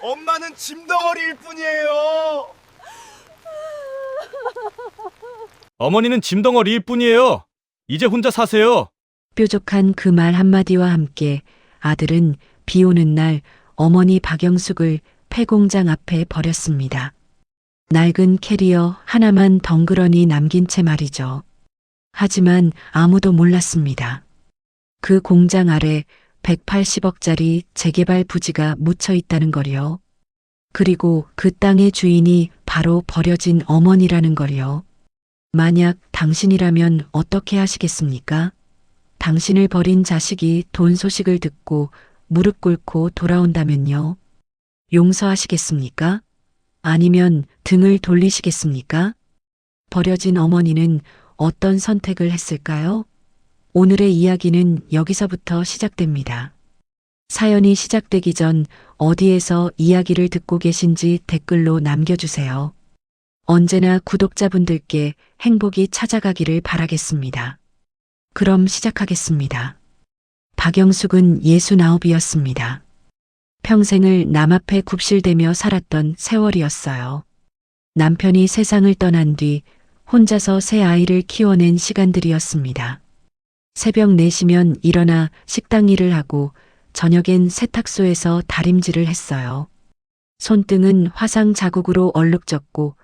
엄마는 짐덩어리일 뿐이에요. 어머니는 짐덩어리일 뿐이에요. 이제 혼자 사세요. 뾰족한 그 말 한마디와 함께 아들은 비 오는 날 어머니 박영숙을 폐공장 앞에 버렸습니다. 낡은 캐리어 하나만 덩그러니 남긴 채 말이죠. 하지만 아무도 몰랐습니다. 그 공장 아래 180억짜리 재개발 부지가 묻혀 있다는 걸요. 그리고 그 땅의 주인이 바로 버려진 어머니라는 걸요. 만약 당신이라면 어떻게 하시겠습니까? 당신을 버린 자식이 돈 소식을 듣고 무릎 꿇고 돌아온다면요. 용서하시겠습니까? 아니면 등을 돌리시겠습니까? 버려진 어머니는 어떤 선택을 했을까요? 오늘의 이야기는 여기서부터 시작됩니다. 사연이 시작되기 전 어디에서 이야기를 듣고 계신지 댓글로 남겨주세요. 언제나 구독자분들께 행복이 찾아가기를 바라겠습니다. 그럼 시작하겠습니다. 박영숙은 69이었습니다. 평생을 남 앞에 굽실대며 살았던 세월이었어요. 남편이 세상을 떠난 뒤 혼자서 새 아이를 키워낸 시간들이었습니다. 새벽 4시면 일어나 식당 일을 하고 저녁엔 세탁소에서 다림질을 했어요. 손등은 화상 자국으로 얼룩졌고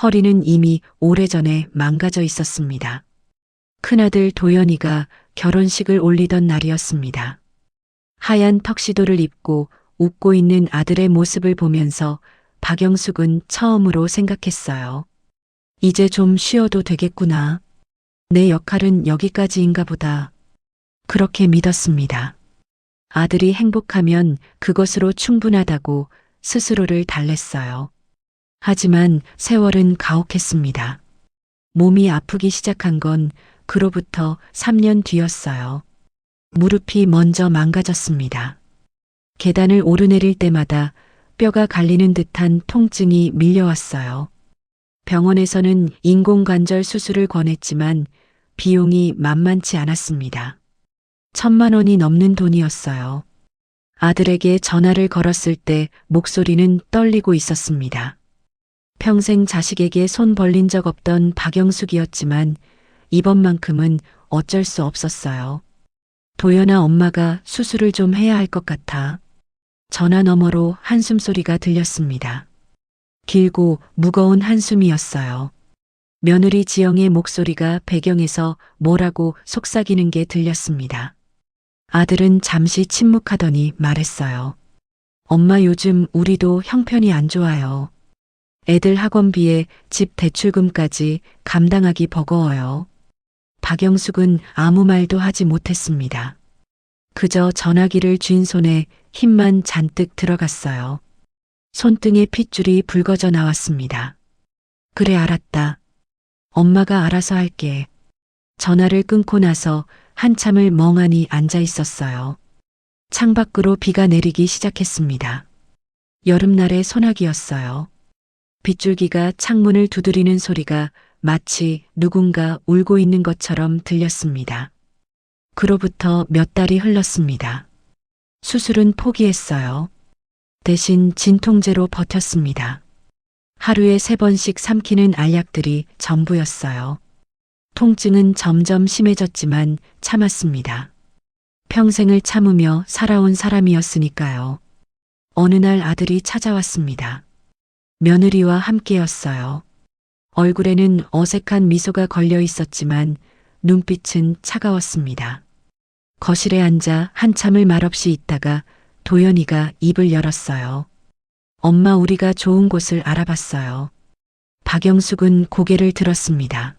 허리는 이미 오래전에 망가져 있었습니다. 큰아들 도연이가 결혼식을 올리던 날이었습니다. 하얀 턱시도를 입고 웃고 있는 아들의 모습을 보면서 박영숙은 처음으로 생각했어요. 이제 좀 쉬어도 되겠구나. 내 역할은 여기까지인가 보다. 그렇게 믿었습니다. 아들이 행복하면 그것으로 충분하다고 스스로를 달랬어요. 하지만 세월은 가혹했습니다. 몸이 아프기 시작한 건 그로부터 3년 뒤였어요. 무릎이 먼저 망가졌습니다. 계단을 오르내릴 때마다 뼈가 갈리는 듯한 통증이 밀려왔어요. 병원에서는 인공관절 수술을 권했지만 비용이 만만치 않았습니다. 1,000만 원이 넘는 돈이었어요. 아들에게 전화를 걸었을 때 목소리는 떨리고 있었습니다. 평생 자식에게 손 벌린 적 없던 박영숙이었지만 이번만큼은 어쩔 수 없었어요. 도연아, 엄마가 수술을 좀 해야 할 것 같아. 전화 너머로 한숨 소리가 들렸습니다. 길고 무거운 한숨이었어요. 며느리 지영의 목소리가 배경에서 뭐라고 속삭이는 게 들렸습니다. 아들은 잠시 침묵하더니 말했어요. 엄마, 요즘 우리도 형편이 안 좋아요. 애들 학원비에 집 대출금까지 감당하기 버거워요. 박영숙은 아무 말도 하지 못했습니다. 그저 전화기를 쥔 손에 힘만 잔뜩 들어갔어요. 손등에 핏줄이 붉어져 나왔습니다. 그래, 알았다. 엄마가 알아서 할게. 전화를 끊고 나서 한참을 멍하니 앉아 있었어요. 창밖으로 비가 내리기 시작했습니다. 여름날의 소나기였어요. 빗줄기가 창문을 두드리는 소리가 마치 누군가 울고 있는 것처럼 들렸습니다. 그로부터 몇 달이 흘렀습니다. 수술은 포기했어요. 대신 진통제로 버텼습니다. 하루에 3번씩 삼키는 알약들이 전부였어요. 통증은 점점 심해졌지만 참았습니다. 평생을 참으며 살아온 사람이었으니까요. 어느 날 아들이 찾아왔습니다. 며느리와 함께였어요. 얼굴에는 어색한 미소가 걸려 있었지만 눈빛은 차가웠습니다. 거실에 앉아 한참을 말없이 있다가 도연이가 입을 열었어요. 엄마, 우리가 좋은 곳을 알아봤어요. 박영숙은 고개를 들었습니다.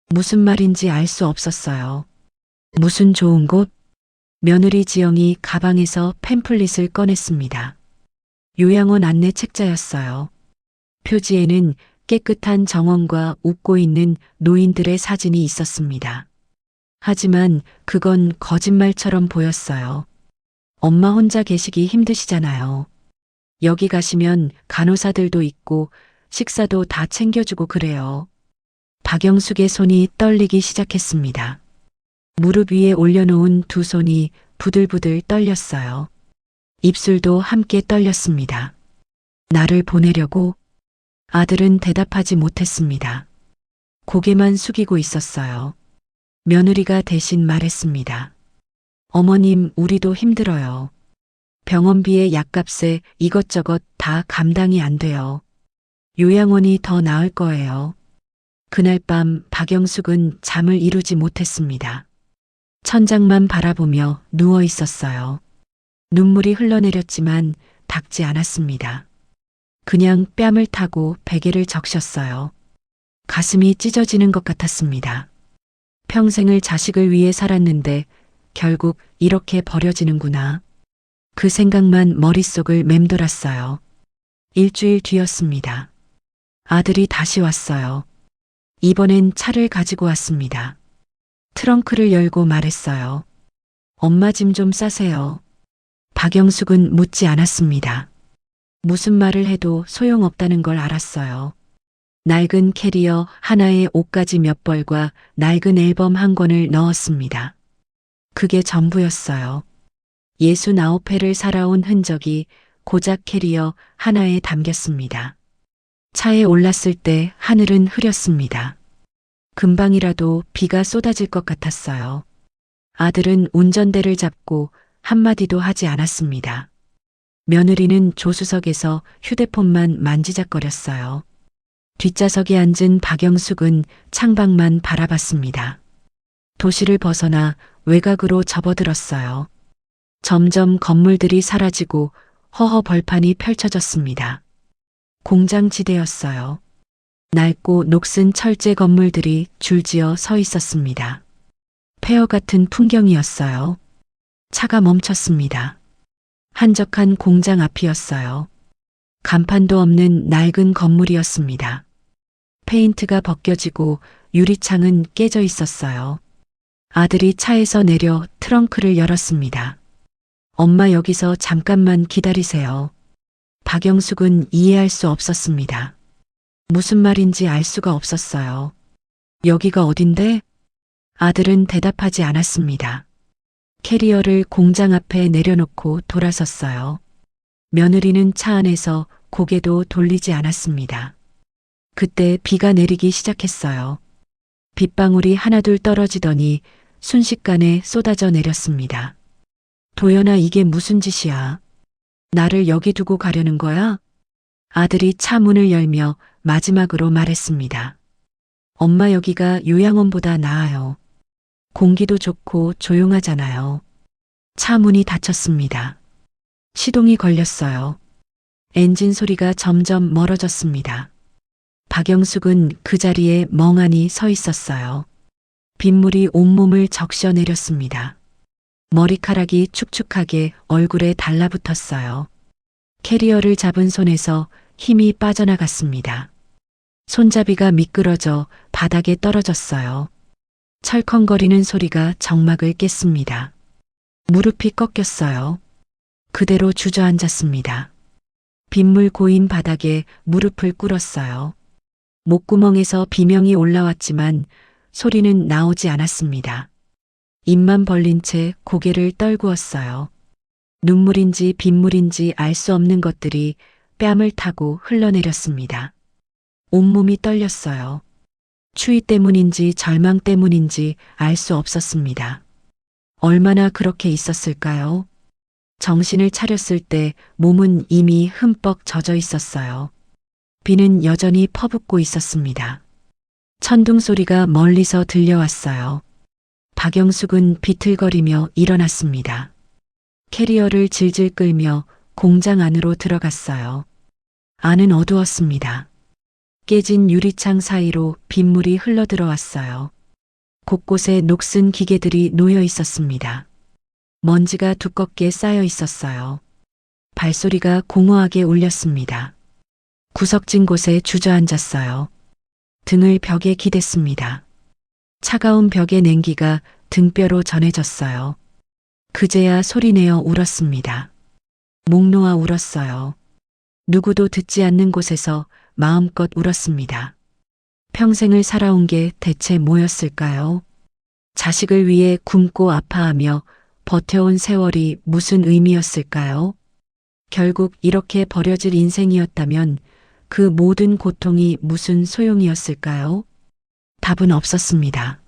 무슨 말인지 알 수 없었어요. 무슨 좋은 곳? 며느리 지영이 가방에서 팸플릿을 꺼냈습니다. 요양원 안내 책자였어요. 표지에는 깨끗한 정원과 웃고 있는 노인들의 사진이 있었습니다. 하지만 그건 거짓말처럼 보였어요. 엄마 혼자 계시기 힘드시잖아요. 여기 가시면 간호사들도 있고 식사도 다 챙겨주고 그래요. 박영숙의 손이 떨리기 시작했습니다. 무릎 위에 올려놓은 두 손이 부들부들 떨렸어요. 입술도 함께 떨렸습니다. 나를 보내려고? 아들은 대답하지 못했습니다. 고개만 숙이고 있었어요. 며느리가 대신 말했습니다. 어머님, 우리도 힘들어요. 병원비에 약값에 이것저것 다 감당이 안 돼요. 요양원이 더 나을 거예요. 그날 밤 박영숙은 잠을 이루지 못했습니다. 천장만 바라보며 누워 있었어요. 눈물이 흘러내렸지만 닦지 않았습니다. 그냥 뺨을 타고 베개를 적셨어요. 가슴이 찢어지는 것 같았습니다. 평생을 자식을 위해 살았는데 결국 이렇게 버려지는구나. 그 생각만 머릿속을 맴돌았어요. 일주일 뒤였습니다. 아들이 다시 왔어요. 이번엔 차를 가지고 왔습니다. 트렁크를 열고 말했어요. 엄마 짐 좀 싸세요. 박영숙은 묻지 않았습니다. 무슨 말을 해도 소용없다는 걸 알았어요. 낡은 캐리어 하나에 옷가지 몇 벌과 낡은 앨범 한 권을 넣었습니다. 그게 전부였어요. 69회를 살아온 흔적이 고작 캐리어 하나에 담겼습니다. 차에 올랐을 때 하늘은 흐렸습니다. 금방이라도 비가 쏟아질 것 같았어요. 아들은 운전대를 잡고 한마디도 하지 않았습니다. 며느리는 조수석에서 휴대폰만 만지작거렸어요. 뒷좌석에 앉은 박영숙은 창밖만 바라봤습니다. 도시를 벗어나 외곽으로 접어들었어요. 점점 건물들이 사라지고 허허 벌판이 펼쳐졌습니다. 공장지대였어요. 낡고 녹슨 철제 건물들이 줄지어 서 있었습니다. 폐허 같은 풍경이었어요. 차가 멈췄습니다. 한적한 공장 앞이었어요. 간판도 없는 낡은 건물이었습니다. 페인트가 벗겨지고 유리창은 깨져 있었어요. 아들이 차에서 내려 트렁크를 열었습니다. 엄마, 여기서 잠깐만 기다리세요. 박영숙은 이해할 수 없었습니다. 무슨 말인지 알 수가 없었어요. 여기가 어딘데? 아들은 대답하지 않았습니다. 캐리어를 공장 앞에 내려놓고 돌아섰어요. 며느리는 차 안에서 고개도 돌리지 않았습니다. 그때 비가 내리기 시작했어요. 빗방울이 하나둘 떨어지더니 순식간에 쏟아져 내렸습니다. 도연아, 이게 무슨 짓이야? 나를 여기 두고 가려는 거야? 아들이 차 문을 열며 마지막으로 말했습니다. 엄마, 여기가 요양원보다 나아요. 공기도 좋고 조용하잖아요. 차 문이 닫혔습니다. 시동이 걸렸어요. 엔진 소리가 점점 멀어졌습니다. 박영숙은 그 자리에 멍하니 서 있었어요. 빗물이 온몸을 적셔 내렸습니다. 머리카락이 축축하게 얼굴에 달라붙었어요. 캐리어를 잡은 손에서 힘이 빠져나갔습니다. 손잡이가 미끄러져 바닥에 떨어졌어요. 철컹거리는 소리가 정막을 깼습니다. 무릎이 꺾였어요. 그대로 주저앉았습니다. 빗물 고인 바닥에 무릎을 꿇었어요. 목구멍에서 비명이 올라왔지만 소리는 나오지 않았습니다. 입만 벌린 채 고개를 떨구었어요. 눈물인지 빗물인지 알 수 없는 것들이 뺨을 타고 흘러내렸습니다. 온몸이 떨렸어요. 추위 때문인지 절망 때문인지 알 수 없었습니다. 얼마나 그렇게 있었을까요? 정신을 차렸을 때 몸은 이미 흠뻑 젖어 있었어요. 비는 여전히 퍼붓고 있었습니다. 천둥 소리가 멀리서 들려왔어요. 박영숙은 비틀거리며 일어났습니다. 캐리어를 질질 끌며 공장 안으로 들어갔어요. 안은 어두웠습니다. 깨진 유리창 사이로 빗물이 흘러들어왔어요. 곳곳에 녹슨 기계들이 놓여 있었습니다. 먼지가 두껍게 쌓여 있었어요. 발소리가 공허하게 울렸습니다. 구석진 곳에 주저앉았어요. 등을 벽에 기댔습니다. 차가운 벽의 냉기가 등뼈로 전해졌어요. 그제야 소리내어 울었습니다. 목 놓아 울었어요. 누구도 듣지 않는 곳에서 마음껏 울었습니다. 평생을 살아온 게 대체 뭐였을까요? 자식을 위해 굶고 아파하며 버텨온 세월이 무슨 의미였을까요? 결국 이렇게 버려질 인생이었다면 그 모든 고통이 무슨 소용이었을까요? 답은 없었습니다.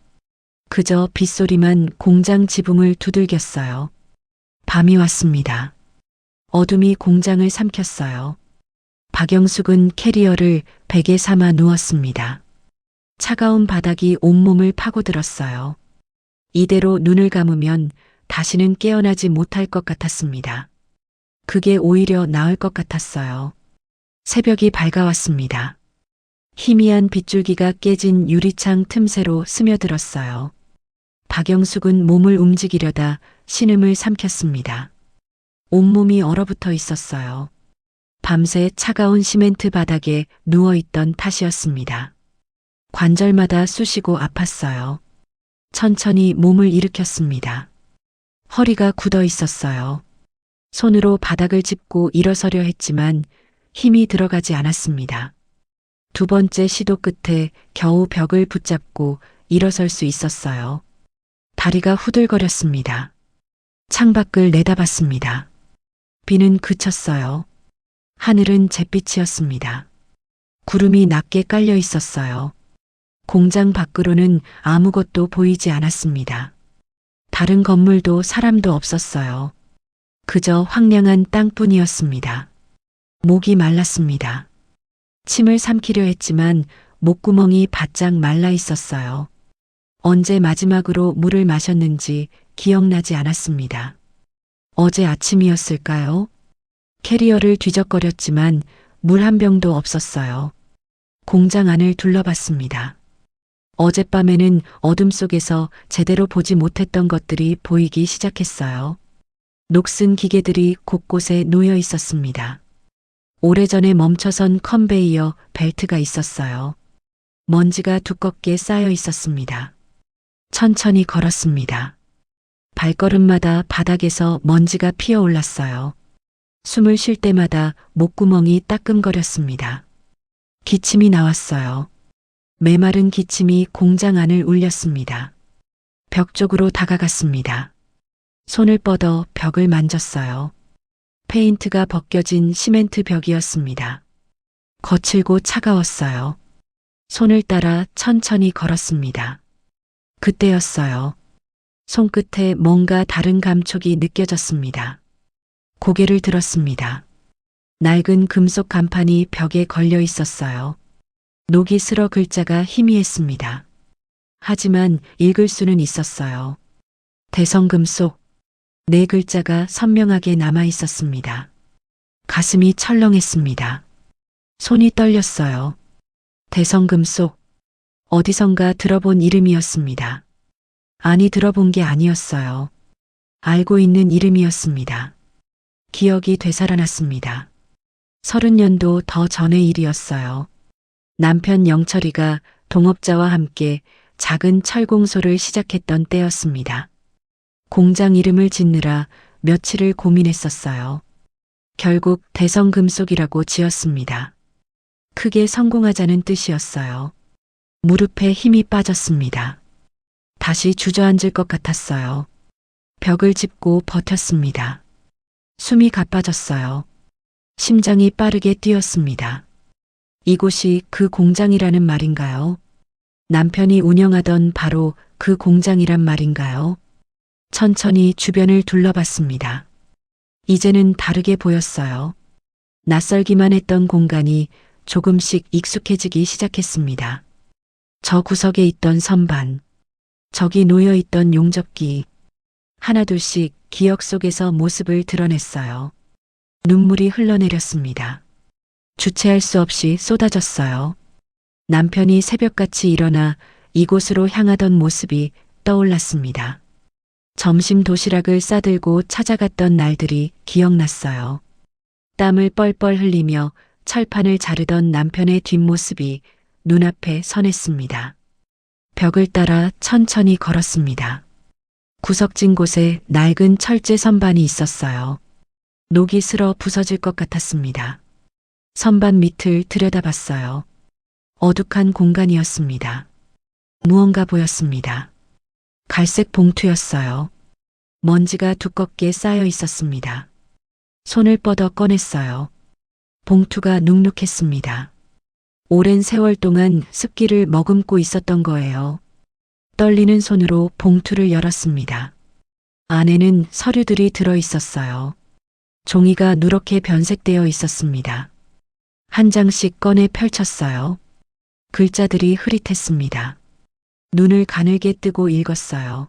그저 빗소리만 공장 지붕을 두들겼어요. 밤이 왔습니다. 어둠이 공장을 삼켰어요. 박영숙은 캐리어를 베개 삼아 누웠습니다. 차가운 바닥이 온몸을 파고들었어요. 이대로 눈을 감으면 다시는 깨어나지 못할 것 같았습니다. 그게 오히려 나을 것 같았어요. 새벽이 밝아왔습니다. 희미한 빗줄기가 깨진 유리창 틈새로 스며들었어요. 박영숙은 몸을 움직이려다 신음을 삼켰습니다. 온몸이 얼어붙어 있었어요. 밤새 차가운 시멘트 바닥에 누워있던 탓이었습니다. 관절마다 쑤시고 아팠어요. 천천히 몸을 일으켰습니다. 허리가 굳어 있었어요. 손으로 바닥을 짚고 일어서려 했지만 힘이 들어가지 않았습니다. 두 번째 시도 끝에 겨우 벽을 붙잡고 일어설 수 있었어요. 다리가 후들거렸습니다. 창밖을 내다봤습니다. 비는 그쳤어요. 하늘은 잿빛이었습니다. 구름이 낮게 깔려 있었어요. 공장 밖으로는 아무것도 보이지 않았습니다. 다른 건물도 사람도 없었어요. 그저 황량한 땅뿐이었습니다. 목이 말랐습니다. 침을 삼키려 했지만 목구멍이 바짝 말라 있었어요. 언제 마지막으로 물을 마셨는지 기억나지 않았습니다. 어제 아침이었을까요? 캐리어를 뒤적거렸지만 물 한 병도 없었어요. 공장 안을 둘러봤습니다. 어젯밤에는 어둠 속에서 제대로 보지 못했던 것들이 보이기 시작했어요. 녹슨 기계들이 곳곳에 놓여 있었습니다. 오래전에 멈춰선 컨베이어 벨트가 있었어요. 먼지가 두껍게 쌓여 있었습니다. 천천히 걸었습니다. 발걸음마다 바닥에서 먼지가 피어올랐어요. 숨을 쉴 때마다 목구멍이 따끔거렸습니다. 기침이 나왔어요. 메마른 기침이 공장 안을 울렸습니다. 벽 쪽으로 다가갔습니다. 손을 뻗어 벽을 만졌어요. 페인트가 벗겨진 시멘트 벽이었습니다. 거칠고 차가웠어요. 손을 따라 천천히 걸었습니다. 그때였어요. 손끝에 뭔가 다른 감촉이 느껴졌습니다. 고개를 들었습니다. 낡은 금속 간판이 벽에 걸려 있었어요. 녹이 슬어 글자가 희미했습니다. 하지만 읽을 수는 있었어요. 대성금속. 네 글자가 선명하게 남아 있었습니다. 가슴이 철렁했습니다. 손이 떨렸어요. 대성금속. 어디선가 들어본 이름이었습니다. 아니, 들어본 게 아니었어요. 알고 있는 이름이었습니다. 기억이 되살아났습니다. 30년도 더 전의 일이었어요. 남편 영철이가 동업자와 함께 작은 철공소를 시작했던 때였습니다. 공장 이름을 짓느라 며칠을 고민했었어요. 결국 대성금속이라고 지었습니다. 크게 성공하자는 뜻이었어요. 무릎에 힘이 빠졌습니다. 다시 주저앉을 것 같았어요. 벽을 짚고 버텼습니다. 숨이 가빠졌어요. 심장이 빠르게 뛰었습니다. 이곳이 그 공장이라는 말인가요? 남편이 운영하던 바로 그 공장이란 말인가요? 천천히 주변을 둘러봤습니다. 이제는 다르게 보였어요. 낯설기만 했던 공간이 조금씩 익숙해지기 시작했습니다. 저 구석에 있던 선반, 저기 놓여있던 용접기, 하나둘씩 기억 속에서 모습을 드러냈어요. 눈물이 흘러내렸습니다. 주체할 수 없이 쏟아졌어요. 남편이 새벽같이 일어나 이곳으로 향하던 모습이 떠올랐습니다. 점심 도시락을 싸들고 찾아갔던 날들이 기억났어요. 땀을 뻘뻘 흘리며 철판을 자르던 남편의 뒷모습이 눈앞에 선했습니다. 벽을 따라 천천히 걸었습니다. 구석진 곳에 낡은 철제 선반이 있었어요. 녹이 슬어 부서질 것 같았습니다. 선반 밑을 들여다봤어요. 어둑한 공간이었습니다. 무언가 보였습니다. 갈색 봉투였어요. 먼지가 두껍게 쌓여 있었습니다. 손을 뻗어 꺼냈어요. 봉투가 눅눅했습니다. 오랜 세월 동안 습기를 머금고 있었던 거예요. 떨리는 손으로 봉투를 열었습니다. 안에는 서류들이 들어 있었어요. 종이가 누렇게 변색되어 있었습니다. 한 장씩 꺼내 펼쳤어요. 글자들이 흐릿했습니다. 눈을 가늘게 뜨고 읽었어요.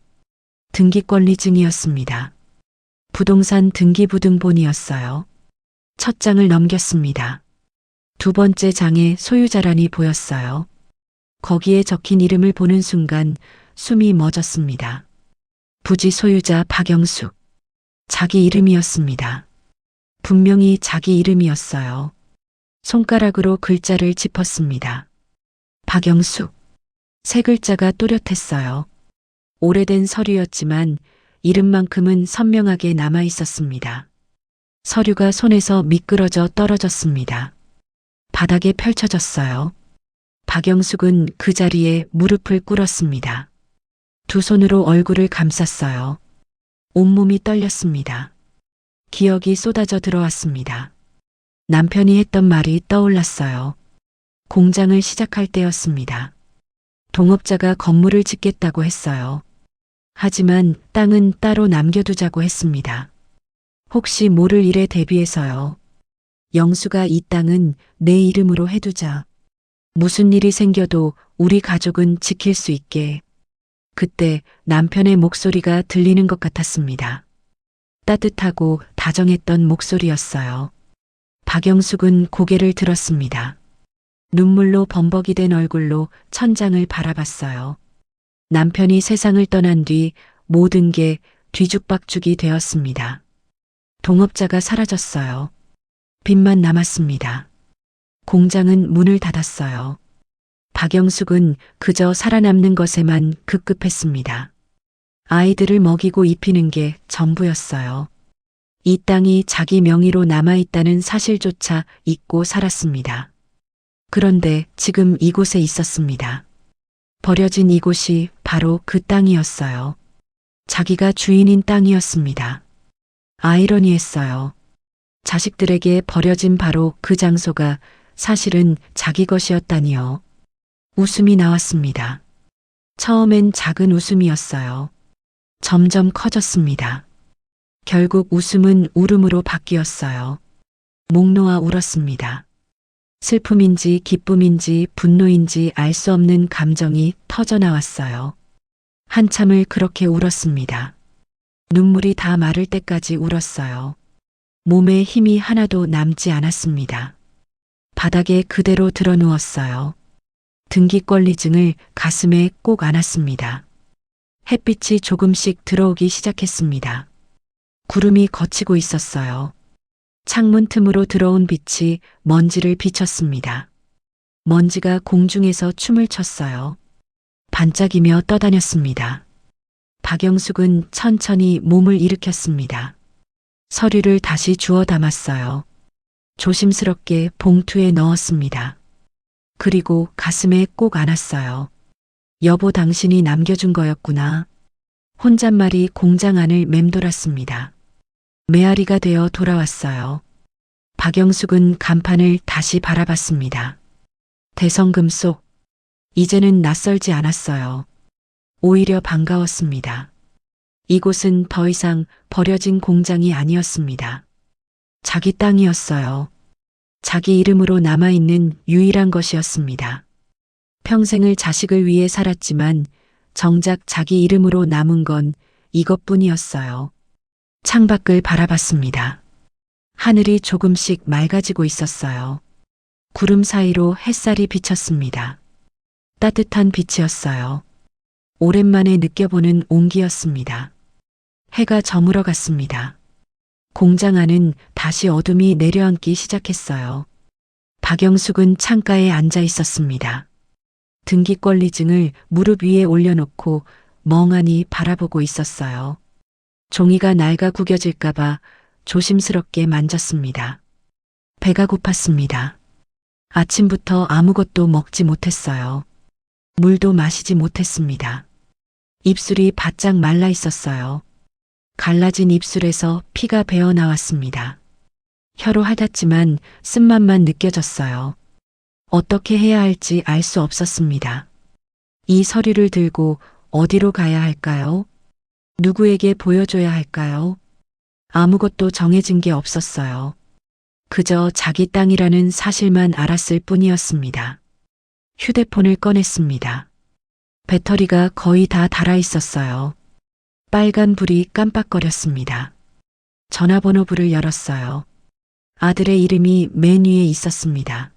등기권리증이었습니다. 부동산 등기부등본이었어요. 첫 장을 넘겼습니다. 두 번째 장에 소유자란이 보였어요. 거기에 적힌 이름을 보는 순간 숨이 멎었습니다. 부지 소유자 박영숙. 자기 이름이었습니다. 분명히 자기 이름이었어요. 손가락으로 글자를 짚었습니다. 박영숙. 세 글자가 또렷했어요. 오래된 서류였지만 이름만큼은 선명하게 남아 있었습니다. 서류가 손에서 미끄러져 떨어졌습니다. 바닥에 펼쳐졌어요. 박영숙은 그 자리에 무릎을 꿇었습니다. 두 손으로 얼굴을 감쌌어요. 온몸이 떨렸습니다. 기억이 쏟아져 들어왔습니다. 남편이 했던 말이 떠올랐어요. 공장을 시작할 때였습니다. 동업자가 건물을 짓겠다고 했어요. 하지만 땅은 따로 남겨두자고 했습니다. 혹시 모를 일에 대비해서요. 영수가 이 땅은 내 이름으로 해두자. 무슨 일이 생겨도 우리 가족은 지킬 수 있게. 그때 남편의 목소리가 들리는 것 같았습니다. 따뜻하고 다정했던 목소리였어요. 박영숙은 고개를 들었습니다. 눈물로 범벅이 된 얼굴로 천장을 바라봤어요. 남편이 세상을 떠난 뒤 모든 게 뒤죽박죽이 되었습니다. 동업자가 사라졌어요. 빚만 남았습니다. 공장은 문을 닫았어요. 박영숙은 그저 살아남는 것에만 급급했습니다. 아이들을 먹이고 입히는 게 전부였어요. 이 땅이 자기 명의로 남아있다는 사실조차 잊고 살았습니다. 그런데 지금 이곳에 있었습니다. 버려진 이곳이 바로 그 땅이었어요. 자기가 주인인 땅이었습니다. 아이러니했어요. 자식들에게 버려진 바로 그 장소가 사실은 자기 것이었다니요. 웃음이 나왔습니다. 처음엔 작은 웃음이었어요. 점점 커졌습니다. 결국 웃음은 울음으로 바뀌었어요. 목 놓아 울었습니다. 슬픔인지 기쁨인지 분노인지 알 수 없는 감정이 터져나왔어요. 한참을 그렇게 울었습니다. 눈물이 다 마를 때까지 울었어요. 몸에 힘이 하나도 남지 않았습니다. 바닥에 그대로 드러누웠어요. 등기권리증을 가슴에 꼭 안았습니다. 햇빛이 조금씩 들어오기 시작했습니다. 구름이 걷히고 있었어요. 창문 틈으로 들어온 빛이 먼지를 비쳤습니다. 먼지가 공중에서 춤을 췄어요. 반짝이며 떠다녔습니다. 박영숙은 천천히 몸을 일으켰습니다. 서류를 다시 주워 담았어요. 조심스럽게 봉투에 넣었습니다. 그리고 가슴에 꼭 안았어요. 여보, 당신이 남겨준 거였구나. 혼잣말이 공장 안을 맴돌았습니다. 메아리가 되어 돌아왔어요. 박영숙은 간판을 다시 바라봤습니다. 대성금 속. 이제는 낯설지 않았어요. 오히려 반가웠습니다. 이곳은 더 이상 버려진 공장이 아니었습니다. 자기 땅이었어요. 자기 이름으로 남아있는 유일한 것이었습니다. 평생을 자식을 위해 살았지만 정작 자기 이름으로 남은 건 이것뿐이었어요. 창밖을 바라봤습니다. 하늘이 조금씩 맑아지고 있었어요. 구름 사이로 햇살이 비쳤습니다. 따뜻한 빛이었어요. 오랜만에 느껴보는 온기였습니다. 해가 저물어 갔습니다. 공장 안은 다시 어둠이 내려앉기 시작했어요. 박영숙은 창가에 앉아 있었습니다. 등기권리증을 무릎 위에 올려놓고 멍하니 바라보고 있었어요. 종이가 낡아 구겨질까봐 조심스럽게 만졌습니다. 배가 고팠습니다. 아침부터 아무것도 먹지 못했어요. 물도 마시지 못했습니다. 입술이 바짝 말라 있었어요. 갈라진 입술에서 피가 배어 나왔습니다. 혀로 하닫지만 쓴맛만 느껴졌어요. 어떻게 해야 할지 알 수 없었습니다. 이 서류를 들고 어디로 가야 할까요? 누구에게 보여줘야 할까요? 아무것도 정해진 게 없었어요. 그저 자기 땅이라는 사실만 알았을 뿐이었습니다. 휴대폰을 꺼냈습니다. 배터리가 거의 다 닳아 있었어요. 빨간 불이 깜빡거렸습니다. 전화번호부를 열었어요. 아들의 이름이 맨 위에 있었습니다.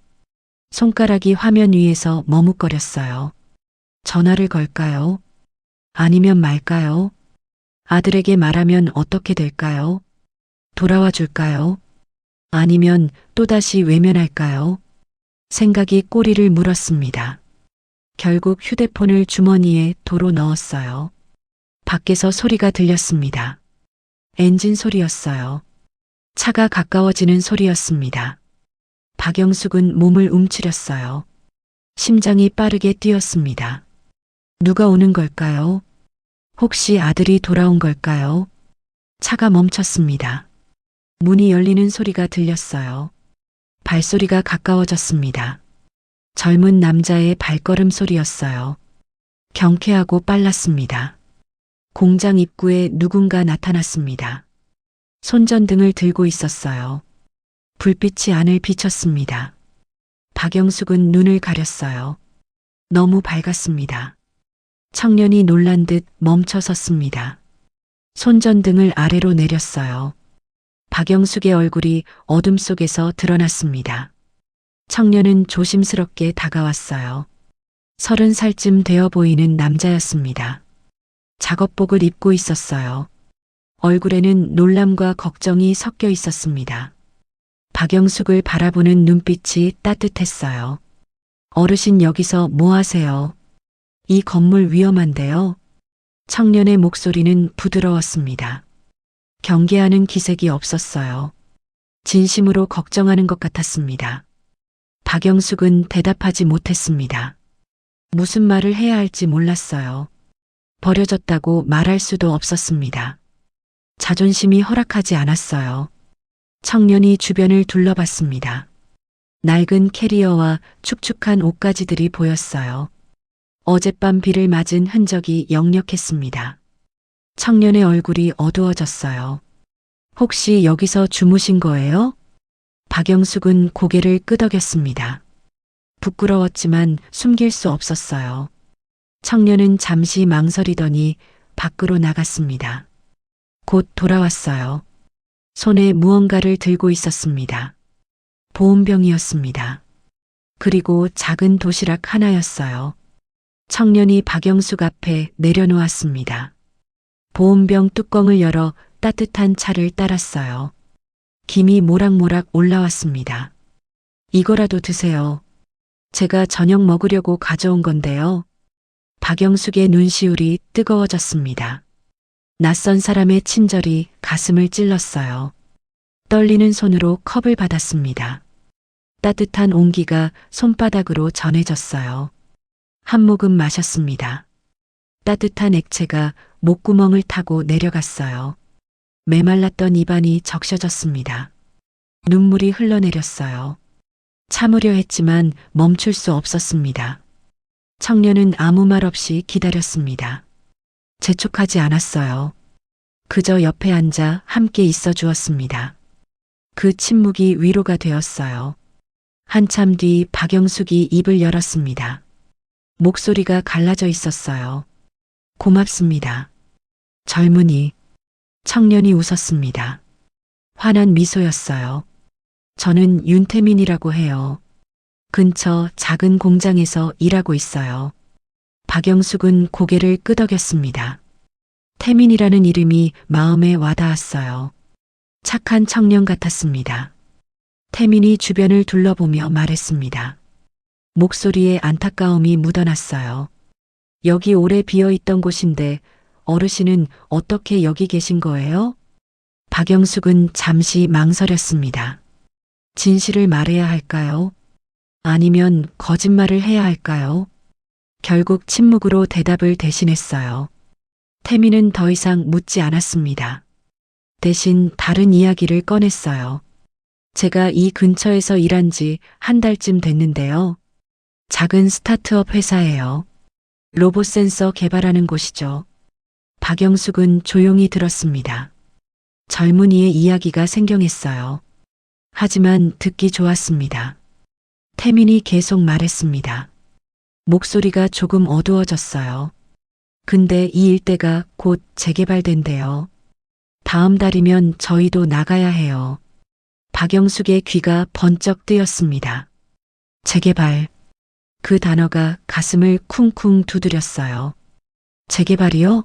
손가락이 화면 위에서 머뭇거렸어요. 전화를 걸까요? 아니면 말까요? 아들에게 말하면 어떻게 될까요? 돌아와 줄까요? 아니면 또다시 외면할까요? 생각이 꼬리를 물었습니다. 결국 휴대폰을 주머니에 도로 넣었어요. 밖에서 소리가 들렸습니다. 엔진 소리였어요. 차가 가까워지는 소리였습니다. 박영숙은 몸을 움츠렸어요. 심장이 빠르게 뛰었습니다. 누가 오는 걸까요? 혹시 아들이 돌아온 걸까요? 차가 멈췄습니다. 문이 열리는 소리가 들렸어요. 발소리가 가까워졌습니다. 젊은 남자의 발걸음 소리였어요. 경쾌하고 빨랐습니다. 공장 입구에 누군가 나타났습니다. 손전등을 들고 있었어요. 불빛이 안을 비췄습니다. 박영숙은 눈을 가렸어요. 너무 밝았습니다. 청년이 놀란 듯 멈춰 섰습니다. 손전등을 아래로 내렸어요. 박영숙의 얼굴이 어둠 속에서 드러났습니다. 청년은 조심스럽게 다가왔어요. 30살쯤 되어 보이는 남자였습니다. 작업복을 입고 있었어요. 얼굴에는 놀람과 걱정이 섞여 있었습니다. 박영숙을 바라보는 눈빛이 따뜻했어요. 어르신 여기서 뭐 하세요? 이 건물 위험한데요. 청년의 목소리는 부드러웠습니다. 경계하는 기색이 없었어요. 진심으로 걱정하는 것 같았습니다. 박영숙은 대답하지 못했습니다. 무슨 말을 해야 할지 몰랐어요. 버려졌다고 말할 수도 없었습니다. 자존심이 허락하지 않았어요. 청년이 주변을 둘러봤습니다. 낡은 캐리어와 축축한 옷가지들이 보였어요. 어젯밤 비를 맞은 흔적이 역력했습니다. 청년의 얼굴이 어두워졌어요. 혹시 여기서 주무신 거예요? 박영숙은 고개를 끄덕였습니다. 부끄러웠지만 숨길 수 없었어요. 청년은 잠시 망설이더니 밖으로 나갔습니다. 곧 돌아왔어요. 손에 무언가를 들고 있었습니다. 보온병이었습니다. 그리고 작은 도시락 하나였어요. 청년이 박영숙 앞에 내려놓았습니다. 보온병 뚜껑을 열어 따뜻한 차를 따랐어요. 김이 모락모락 올라왔습니다. 이거라도 드세요. 제가 저녁 먹으려고 가져온 건데요. 박영숙의 눈시울이 뜨거워졌습니다. 낯선 사람의 친절이 가슴을 찔렀어요. 떨리는 손으로 컵을 받았습니다. 따뜻한 온기가 손바닥으로 전해졌어요. 한 모금 마셨습니다. 따뜻한 액체가 목구멍을 타고 내려갔어요. 메말랐던 입안이 적셔졌습니다. 눈물이 흘러내렸어요. 참으려 했지만 멈출 수 없었습니다. 청년은 아무 말 없이 기다렸습니다. 재촉하지 않았어요. 그저 옆에 앉아 함께 있어 주었습니다. 그 침묵이 위로가 되었어요. 한참 뒤 박영숙이 입을 열었습니다. 목소리가 갈라져 있었어요. 고맙습니다. 젊은이. 청년이 웃었습니다. 환한 미소였어요. 저는 윤태민이라고 해요. 근처 작은 공장에서 일하고 있어요. 박영숙은 고개를 끄덕였습니다. 태민이라는 이름이 마음에 와닿았어요. 착한 청년 같았습니다. 태민이 주변을 둘러보며 말했습니다. 목소리에 안타까움이 묻어났어요. 여기 오래 비어있던 곳인데 어르신은 어떻게 여기 계신 거예요? 박영숙은 잠시 망설였습니다. 진실을 말해야 할까요? 아니면 거짓말을 해야 할까요? 결국 침묵으로 대답을 대신했어요. 태민은 더 이상 묻지 않았습니다. 대신 다른 이야기를 꺼냈어요. 제가 이 근처에서 일한 지 한 달쯤 됐는데요. 작은 스타트업 회사예요. 로봇 센서 개발하는 곳이죠. 박영숙은 조용히 들었습니다. 젊은이의 이야기가 생경했어요. 하지만 듣기 좋았습니다. 태민이 계속 말했습니다. 목소리가 조금 어두워졌어요. 근데 이 일대가 곧 재개발된대요. 다음 달이면 저희도 나가야 해요. 박영숙의 귀가 번쩍 뜨였습니다. 재개발. 그 단어가 가슴을 쿵쿵 두드렸어요. 재개발이요?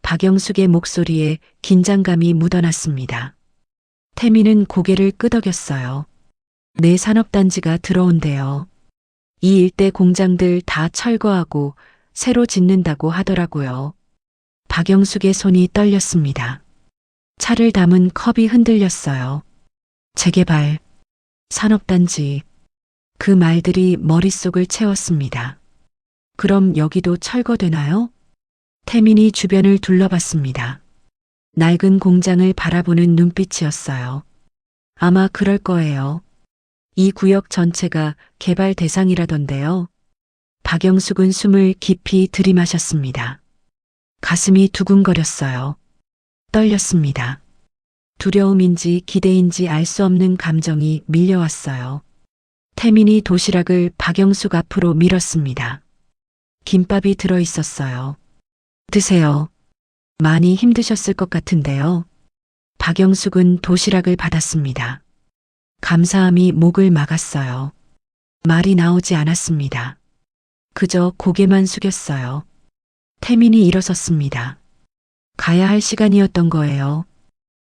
박영숙의 목소리에 긴장감이 묻어났습니다. 태민은 고개를 끄덕였어요. 내 산업단지가 들어온대요. 이 일대 공장들 다 철거하고 새로 짓는다고 하더라고요. 박영숙의 손이 떨렸습니다. 차를 담은 컵이 흔들렸어요. 재개발, 산업단지, 그 말들이 머릿속을 채웠습니다. 그럼 여기도 철거되나요? 태민이 주변을 둘러봤습니다. 낡은 공장을 바라보는 눈빛이었어요. 아마 그럴 거예요. 이 구역 전체가 개발 대상이라던데요. 박영숙은 숨을 깊이 들이마셨습니다. 가슴이 두근거렸어요. 떨렸습니다. 두려움인지 기대인지 알 수 없는 감정이 밀려왔어요. 태민이 도시락을 박영숙 앞으로 밀었습니다. 김밥이 들어 있었어요. 드세요. 많이 힘드셨을 것 같은데요. 박영숙은 도시락을 받았습니다. 감사함이 목을 막았어요. 말이 나오지 않았습니다. 그저 고개만 숙였어요. 태민이 일어섰습니다. 가야 할 시간이었던 거예요.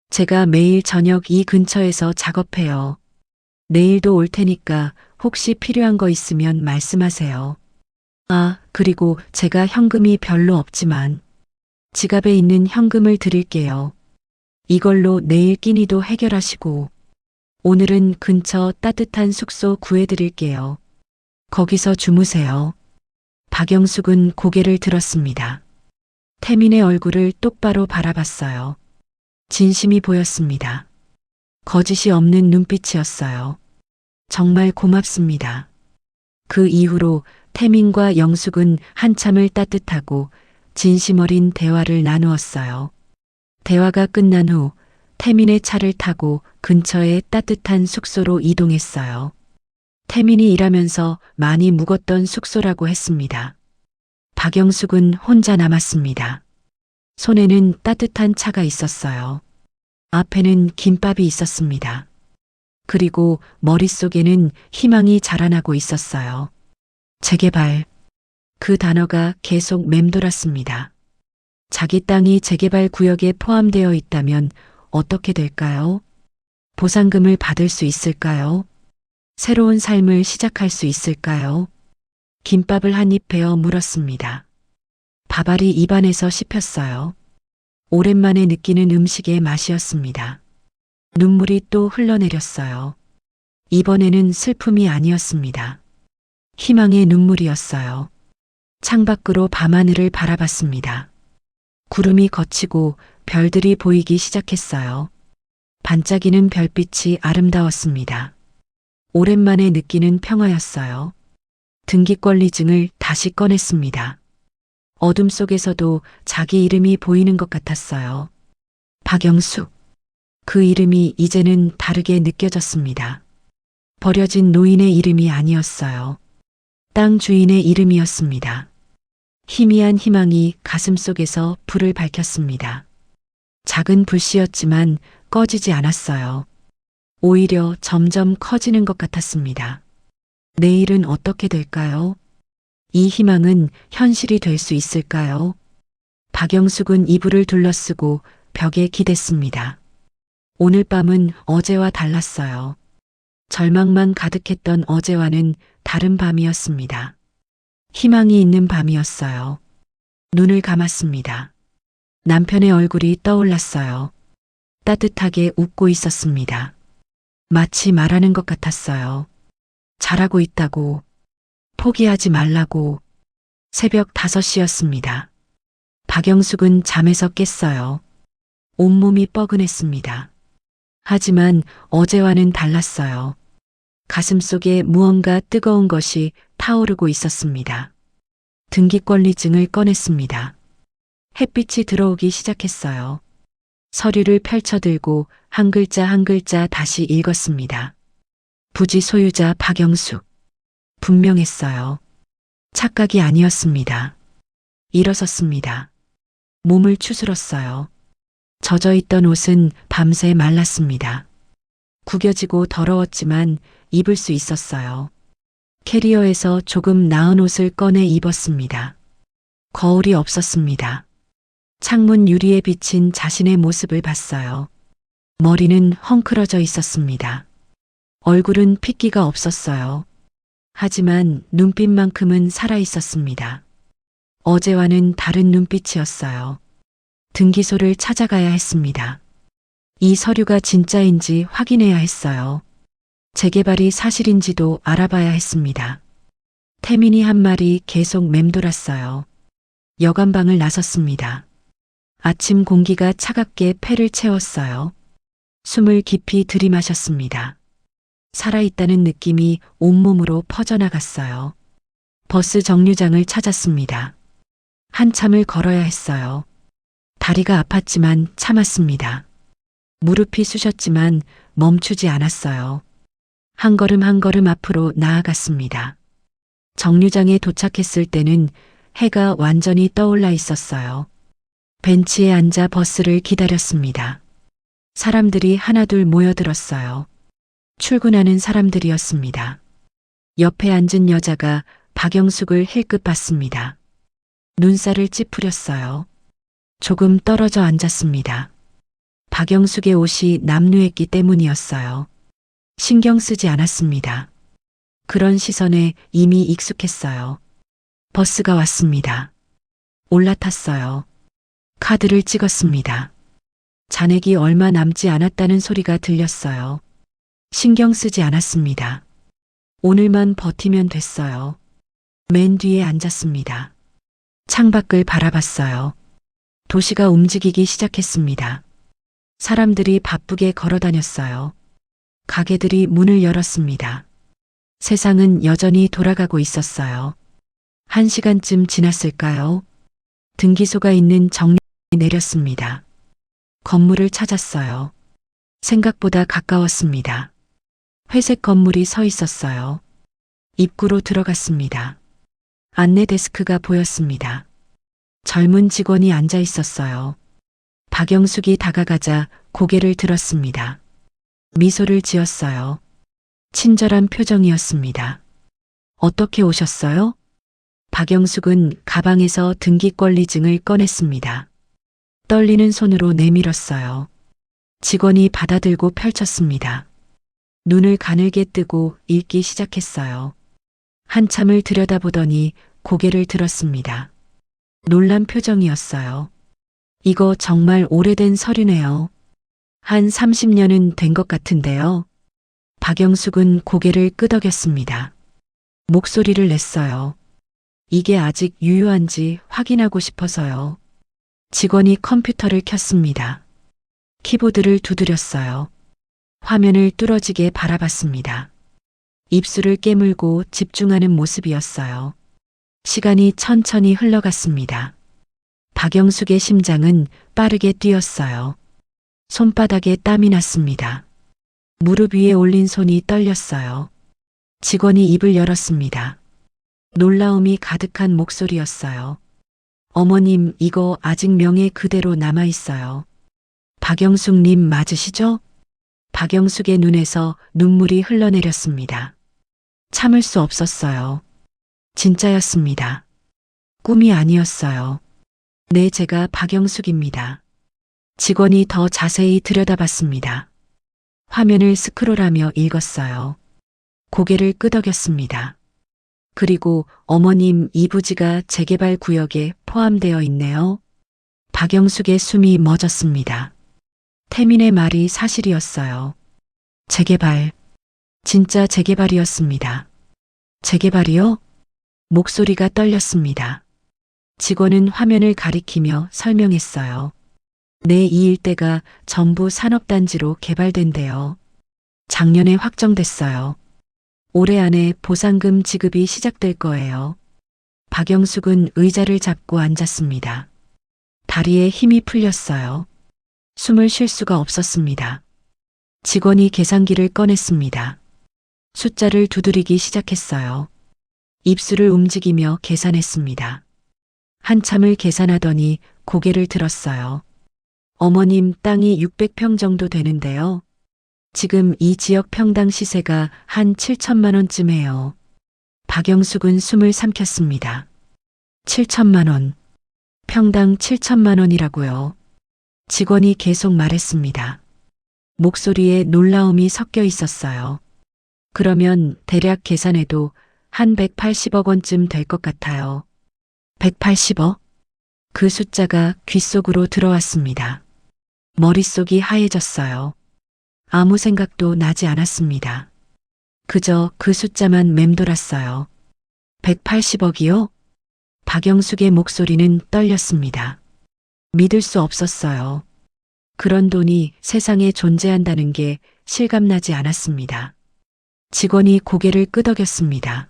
제가 매일 저녁 이 근처에서 작업해요. 내일도 올 테니까 혹시 필요한 거 있으면 말씀하세요. 아, 그리고 제가 현금이 별로 없지만 지갑에 있는 현금을 드릴게요. 이걸로 내일 끼니도 해결하시고 오늘은 근처 따뜻한 숙소 구해드릴게요. 거기서 주무세요. 박영숙은 고개를 들었습니다. 태민의 얼굴을 똑바로 바라봤어요. 진심이 보였습니다. 거짓이 없는 눈빛이었어요. 정말 고맙습니다. 그 이후로 태민과 영숙은 한참을 따뜻하고 진심 어린 대화를 나누었어요. 대화가 끝난 후 태민의 차를 타고 근처의 따뜻한 숙소로 이동했어요. 태민이 일하면서 많이 묵었던 숙소라고 했습니다. 박영숙은 혼자 남았습니다. 손에는 따뜻한 차가 있었어요. 앞에는 김밥이 있었습니다. 그리고 머릿속에는 희망이 자라나고 있었어요. 재개발. 그 단어가 계속 맴돌았습니다. 자기 땅이 재개발 구역에 포함되어 있다면 어떻게 될까요? 보상금을 받을 수 있을까요? 새로운 삶을 시작할 수 있을까요? 김밥을 한 입 베어 물었습니다. 밥알이 입안에서 씹혔어요. 오랜만에 느끼는 음식의 맛이었습니다. 눈물이 또 흘러내렸어요. 이번에는 슬픔이 아니었습니다. 희망의 눈물이었어요. 창밖으로 밤하늘을 바라봤습니다. 구름이 걷히고 별들이 보이기 시작했어요. 반짝이는 별빛이 아름다웠습니다. 오랜만에 느끼는 평화였어요. 등기권리증을 다시 꺼냈습니다. 어둠 속에서도 자기 이름이 보이는 것 같았어요. 박영숙. 그 이름이 이제는 다르게 느껴졌습니다. 버려진 노인의 이름이 아니었어요. 땅 주인의 이름이었습니다. 희미한 희망이 가슴속에서 불을 밝혔습니다. 작은 불씨였지만 꺼지지 않았어요. 오히려 점점 커지는 것 같았습니다. 내일은 어떻게 될까요? 이 희망은 현실이 될 수 있을까요? 박영숙은 이불을 둘러쓰고 벽에 기댔습니다. 오늘 밤은 어제와 달랐어요. 절망만 가득했던 어제와는 다른 밤이었습니다. 희망이 있는 밤이었어요. 눈을 감았습니다. 남편의 얼굴이 떠올랐어요. 따뜻하게 웃고 있었습니다. 마치 말하는 것 같았어요. 잘하고 있다고, 포기하지 말라고. 새벽 5시였습니다. 박영숙은 잠에서 깼어요. 온몸이 뻐근했습니다. 하지만 어제와는 달랐어요. 가슴속에 무언가 뜨거운 것이 타오르고 있었습니다. 등기권리증을 꺼냈습니다. 햇빛이 들어오기 시작했어요. 서류를 펼쳐들고 한 글자 한 글자 다시 읽었습니다. 부지 소유자 박영숙. 분명했어요. 착각이 아니었습니다. 일어섰습니다. 몸을 추스렀어요. 젖어있던 옷은 밤새 말랐습니다. 구겨지고 더러웠지만 입을 수 있었어요. 캐리어에서 조금 나은 옷을 꺼내 입었습니다. 거울이 없었습니다. 창문 유리에 비친 자신의 모습을 봤어요. 머리는 헝클어져 있었습니다. 얼굴은 핏기가 없었어요. 하지만 눈빛만큼은 살아 있었습니다. 어제와는 다른 눈빛이었어요. 등기소를 찾아가야 했습니다. 이 서류가 진짜인지 확인해야 했어요. 재개발이 사실인지도 알아봐야 했습니다. 태민이 한 말이 계속 맴돌았어요. 여관방을 나섰습니다. 아침 공기가 차갑게 폐를 채웠어요. 숨을 깊이 들이마셨습니다. 살아있다는 느낌이 온몸으로 퍼져나갔어요. 버스 정류장을 찾았습니다. 한참을 걸어야 했어요. 다리가 아팠지만 참았습니다. 무릎이 쑤셨지만 멈추지 않았어요. 한 걸음 한 걸음 앞으로 나아갔습니다. 정류장에 도착했을 때는 해가 완전히 떠올라 있었어요. 벤치에 앉아 버스를 기다렸습니다. 사람들이 하나둘 모여들었어요. 출근하는 사람들이었습니다. 옆에 앉은 여자가 박영숙을 힐끗 봤습니다. 눈살을 찌푸렸어요. 조금 떨어져 앉았습니다. 박영숙의 옷이 남루했기 때문이었어요. 신경 쓰지 않았습니다. 그런 시선에 이미 익숙했어요. 버스가 왔습니다. 올라탔어요. 카드를 찍었습니다. 잔액이 얼마 남지 않았다는 소리가 들렸어요. 신경 쓰지 않았습니다. 오늘만 버티면 됐어요. 맨 뒤에 앉았습니다. 창밖을 바라봤어요. 도시가 움직이기 시작했습니다. 사람들이 바쁘게 걸어다녔어요. 가게들이 문을 열었습니다. 세상은 여전히 돌아가고 있었어요. 1시간쯤 지났을까요? 등기소가 있는 정류장에 내렸습니다. 건물을 찾았어요. 생각보다 가까웠습니다. 회색 건물이 서 있었어요. 입구로 들어갔습니다. 안내 데스크가 보였습니다. 젊은 직원이 앉아 있었어요. 박영숙이 다가가자 고개를 들었습니다. 미소를 지었어요. 친절한 표정이었습니다. 어떻게 오셨어요? 박영숙은 가방에서 등기권리증을 꺼냈습니다. 떨리는 손으로 내밀었어요. 직원이 받아들고 펼쳤습니다. 눈을 가늘게 뜨고 읽기 시작했어요. 한참을 들여다보더니 고개를 들었습니다. 놀란 표정이었어요. 이거 정말 오래된 서류네요. 한 30년은 된 것 같은데요. 박영숙은 고개를 끄덕였습니다. 목소리를 냈어요. 이게 아직 유효한지 확인하고 싶어서요. 직원이 컴퓨터를 켰습니다. 키보드를 두드렸어요. 화면을 뚫어지게 바라봤습니다. 입술을 깨물고 집중하는 모습이었어요. 시간이 천천히 흘러갔습니다. 박영숙의 심장은 빠르게 뛰었어요. 손바닥에 땀이 났습니다. 무릎 위에 올린 손이 떨렸어요. 직원이 입을 열었습니다. 놀라움이 가득한 목소리였어요. 어머님, 이거 아직 명예 그대로 남아있어요. 박영숙님 맞으시죠? 박영숙의 눈에서 눈물이 흘러내렸습니다. 참을 수 없었어요. 진짜였습니다. 꿈이 아니었어요. 네, 제가 박영숙입니다. 직원이 더 자세히 들여다봤습니다. 화면을 스크롤하며 읽었어요. 고개를 끄덕였습니다. 그리고 어머님, 이 부지가 재개발 구역에 포함되어 있네요. 박영숙의 숨이 멎었습니다. 태민의 말이 사실이었어요. 재개발. 진짜 재개발이었습니다. 재개발이요? 목소리가 떨렸습니다. 직원은 화면을 가리키며 설명했어요. 이 일대가 전부 산업단지로 개발된대요. 작년에 확정됐어요. 올해 안에 보상금 지급이 시작될 거예요. 박영숙은 의자를 잡고 앉았습니다. 다리에 힘이 풀렸어요. 숨을 쉴 수가 없었습니다. 직원이 계산기를 꺼냈습니다. 숫자를 두드리기 시작했어요. 입술을 움직이며 계산했습니다. 한참을 계산하더니 고개를 들었어요. 어머님, 땅이 600평 정도 되는데요. 지금 이 지역 평당 시세가 한 7천만 원쯤 해요. 박영숙은 숨을 삼켰습니다. 7천만 원. 평당 7천만 원이라고요. 직원이 계속 말했습니다. 목소리에 놀라움이 섞여 있었어요. 그러면 대략 계산해도 한 180억 원쯤 될 것 같아요. 180억? 그 숫자가 귓속으로 들어왔습니다. 머릿속이 하얘졌어요. 아무 생각도 나지 않았습니다. 그저 그 숫자만 맴돌았어요. 180억이요? 박영숙의 목소리는 떨렸습니다. 믿을 수 없었어요. 그런 돈이 세상에 존재한다는 게 실감나지 않았습니다. 직원이 고개를 끄덕였습니다.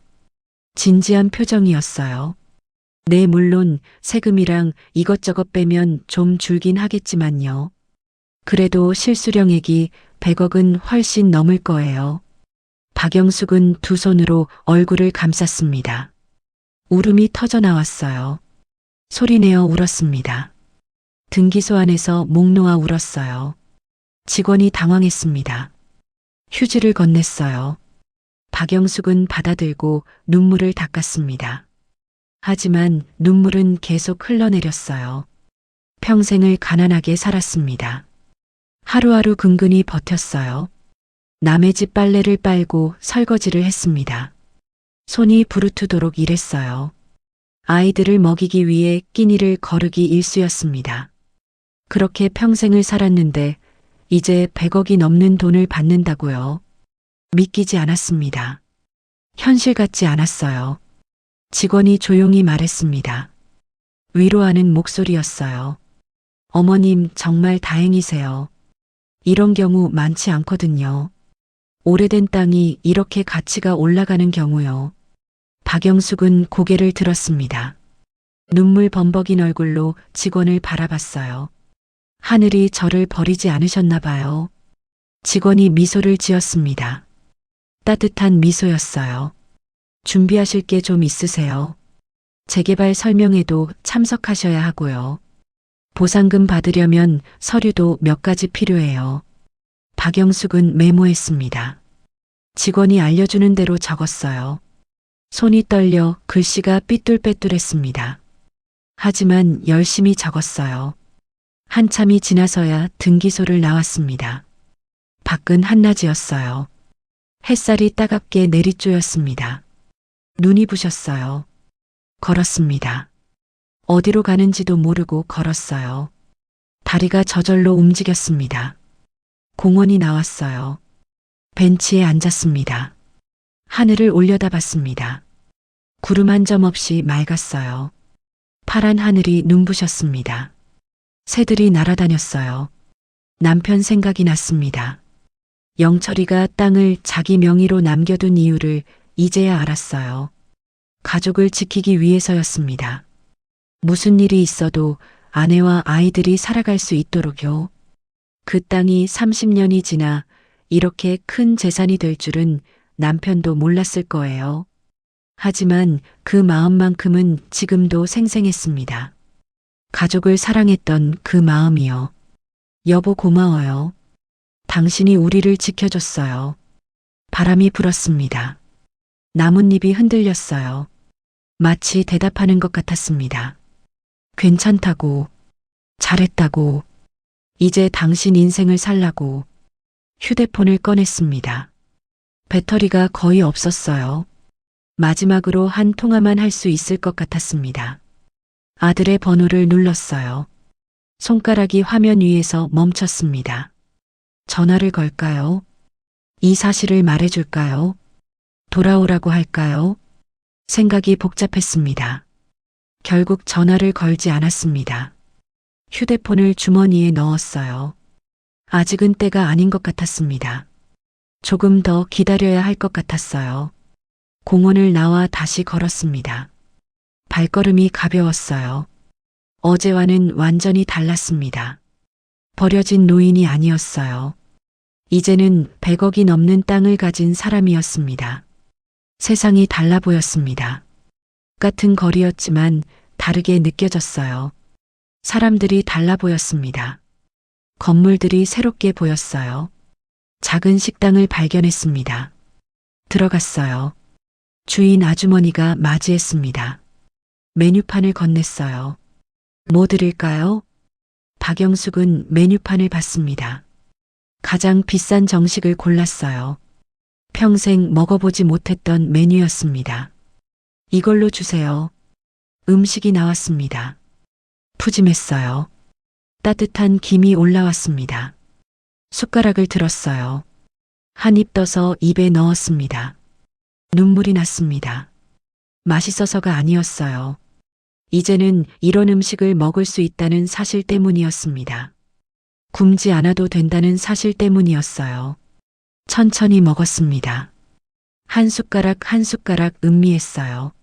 진지한 표정이었어요. 네, 물론 세금이랑 이것저것 빼면 좀 줄긴 하겠지만요. 그래도 실수령액이 100억은 훨씬 넘을 거예요. 박영숙은 두 손으로 얼굴을 감쌌습니다. 울음이 터져 나왔어요. 소리내어 울었습니다. 등기소 안에서 목 놓아 울었어요. 직원이 당황했습니다. 휴지를 건넸어요. 박영숙은 받아들고 눈물을 닦았습니다. 하지만 눈물은 계속 흘러내렸어요. 평생을 가난하게 살았습니다. 하루하루 근근히 버텼어요. 남의 집 빨래를 빨고 설거지를 했습니다. 손이 부르트도록 일했어요. 아이들을 먹이기 위해 끼니를 거르기 일쑤였습니다. 그렇게 평생을 살았는데 이제 100억이 넘는 돈을 받는다고요. 믿기지 않았습니다. 현실 같지 않았어요. 직원이 조용히 말했습니다. 위로하는 목소리였어요. 어머님, 정말 다행이세요. 이런 경우 많지 않거든요. 오래된 땅이 이렇게 가치가 올라가는 경우요. 박영숙은 고개를 들었습니다. 눈물 범벅인 얼굴로 직원을 바라봤어요. 하늘이 저를 버리지 않으셨나 봐요. 직원이 미소를 지었습니다. 따뜻한 미소였어요. 준비하실 게 좀 있으세요. 재개발 설명회도 참석하셔야 하고요. 보상금 받으려면 서류도 몇 가지 필요해요. 박영숙은 메모했습니다. 직원이 알려주는 대로 적었어요. 손이 떨려 글씨가 삐뚤빼뚤했습니다. 하지만 열심히 적었어요. 한참이 지나서야 등기소를 나왔습니다. 밖은 한낮이었어요. 햇살이 따갑게 내리쬐었습니다. 눈이 부셨어요. 걸었습니다. 어디로 가는지도 모르고 걸었어요. 다리가 저절로 움직였습니다. 공원이 나왔어요. 벤치에 앉았습니다. 하늘을 올려다봤습니다. 구름 한 점 없이 맑았어요. 파란 하늘이 눈부셨습니다. 새들이 날아다녔어요. 남편 생각이 났습니다. 영철이가 땅을 자기 명의로 남겨둔 이유를 이제야 알았어요. 가족을 지키기 위해서였습니다. 무슨 일이 있어도 아내와 아이들이 살아갈 수 있도록요. 그 땅이 30년이 지나 이렇게 큰 재산이 될 줄은 남편도 몰랐을 거예요. 하지만 그 마음만큼은 지금도 생생했습니다. 가족을 사랑했던 그 마음이요. 여보, 고마워요. 당신이 우리를 지켜줬어요. 바람이 불었습니다. 나뭇잎이 흔들렸어요. 마치 대답하는 것 같았습니다. 괜찮다고, 잘했다고, 이제 당신 인생을 살라고. 휴대폰을 꺼냈습니다. 배터리가 거의 없었어요. 마지막으로 한 통화만 할 수 있을 것 같았습니다. 아들의 번호를 눌렀어요. 손가락이 화면 위에서 멈췄습니다. 전화를 걸까요? 이 사실을 말해줄까요? 돌아오라고 할까요? 생각이 복잡했습니다. 결국 전화를 걸지 않았습니다. 휴대폰을 주머니에 넣었어요. 아직은 때가 아닌 것 같았습니다. 조금 더 기다려야 할 것 같았어요. 공원을 나와 다시 걸었습니다. 발걸음이 가벼웠어요. 어제와는 완전히 달랐습니다. 버려진 노인이 아니었어요. 이제는 100억이 넘는 땅을 가진 사람이었습니다. 세상이 달라 보였습니다. 같은 거리였지만 다르게 느껴졌어요. 사람들이 달라 보였습니다. 건물들이 새롭게 보였어요. 작은 식당을 발견했습니다. 들어갔어요. 주인 아주머니가 맞이했습니다. 메뉴판을 건넸어요. 뭐 드릴까요? 박영숙은 메뉴판을 봤습니다. 가장 비싼 정식을 골랐어요. 평생 먹어보지 못했던 메뉴였습니다. 이걸로 주세요. 음식이 나왔습니다. 푸짐했어요. 따뜻한 김이 올라왔습니다. 숟가락을 들었어요. 한 입 떠서 입에 넣었습니다. 눈물이 났습니다. 맛있어서가 아니었어요. 이제는 이런 음식을 먹을 수 있다는 사실 때문이었습니다. 굶지 않아도 된다는 사실 때문이었어요. 천천히 먹었습니다. 한 숟가락 한 숟가락 음미했어요.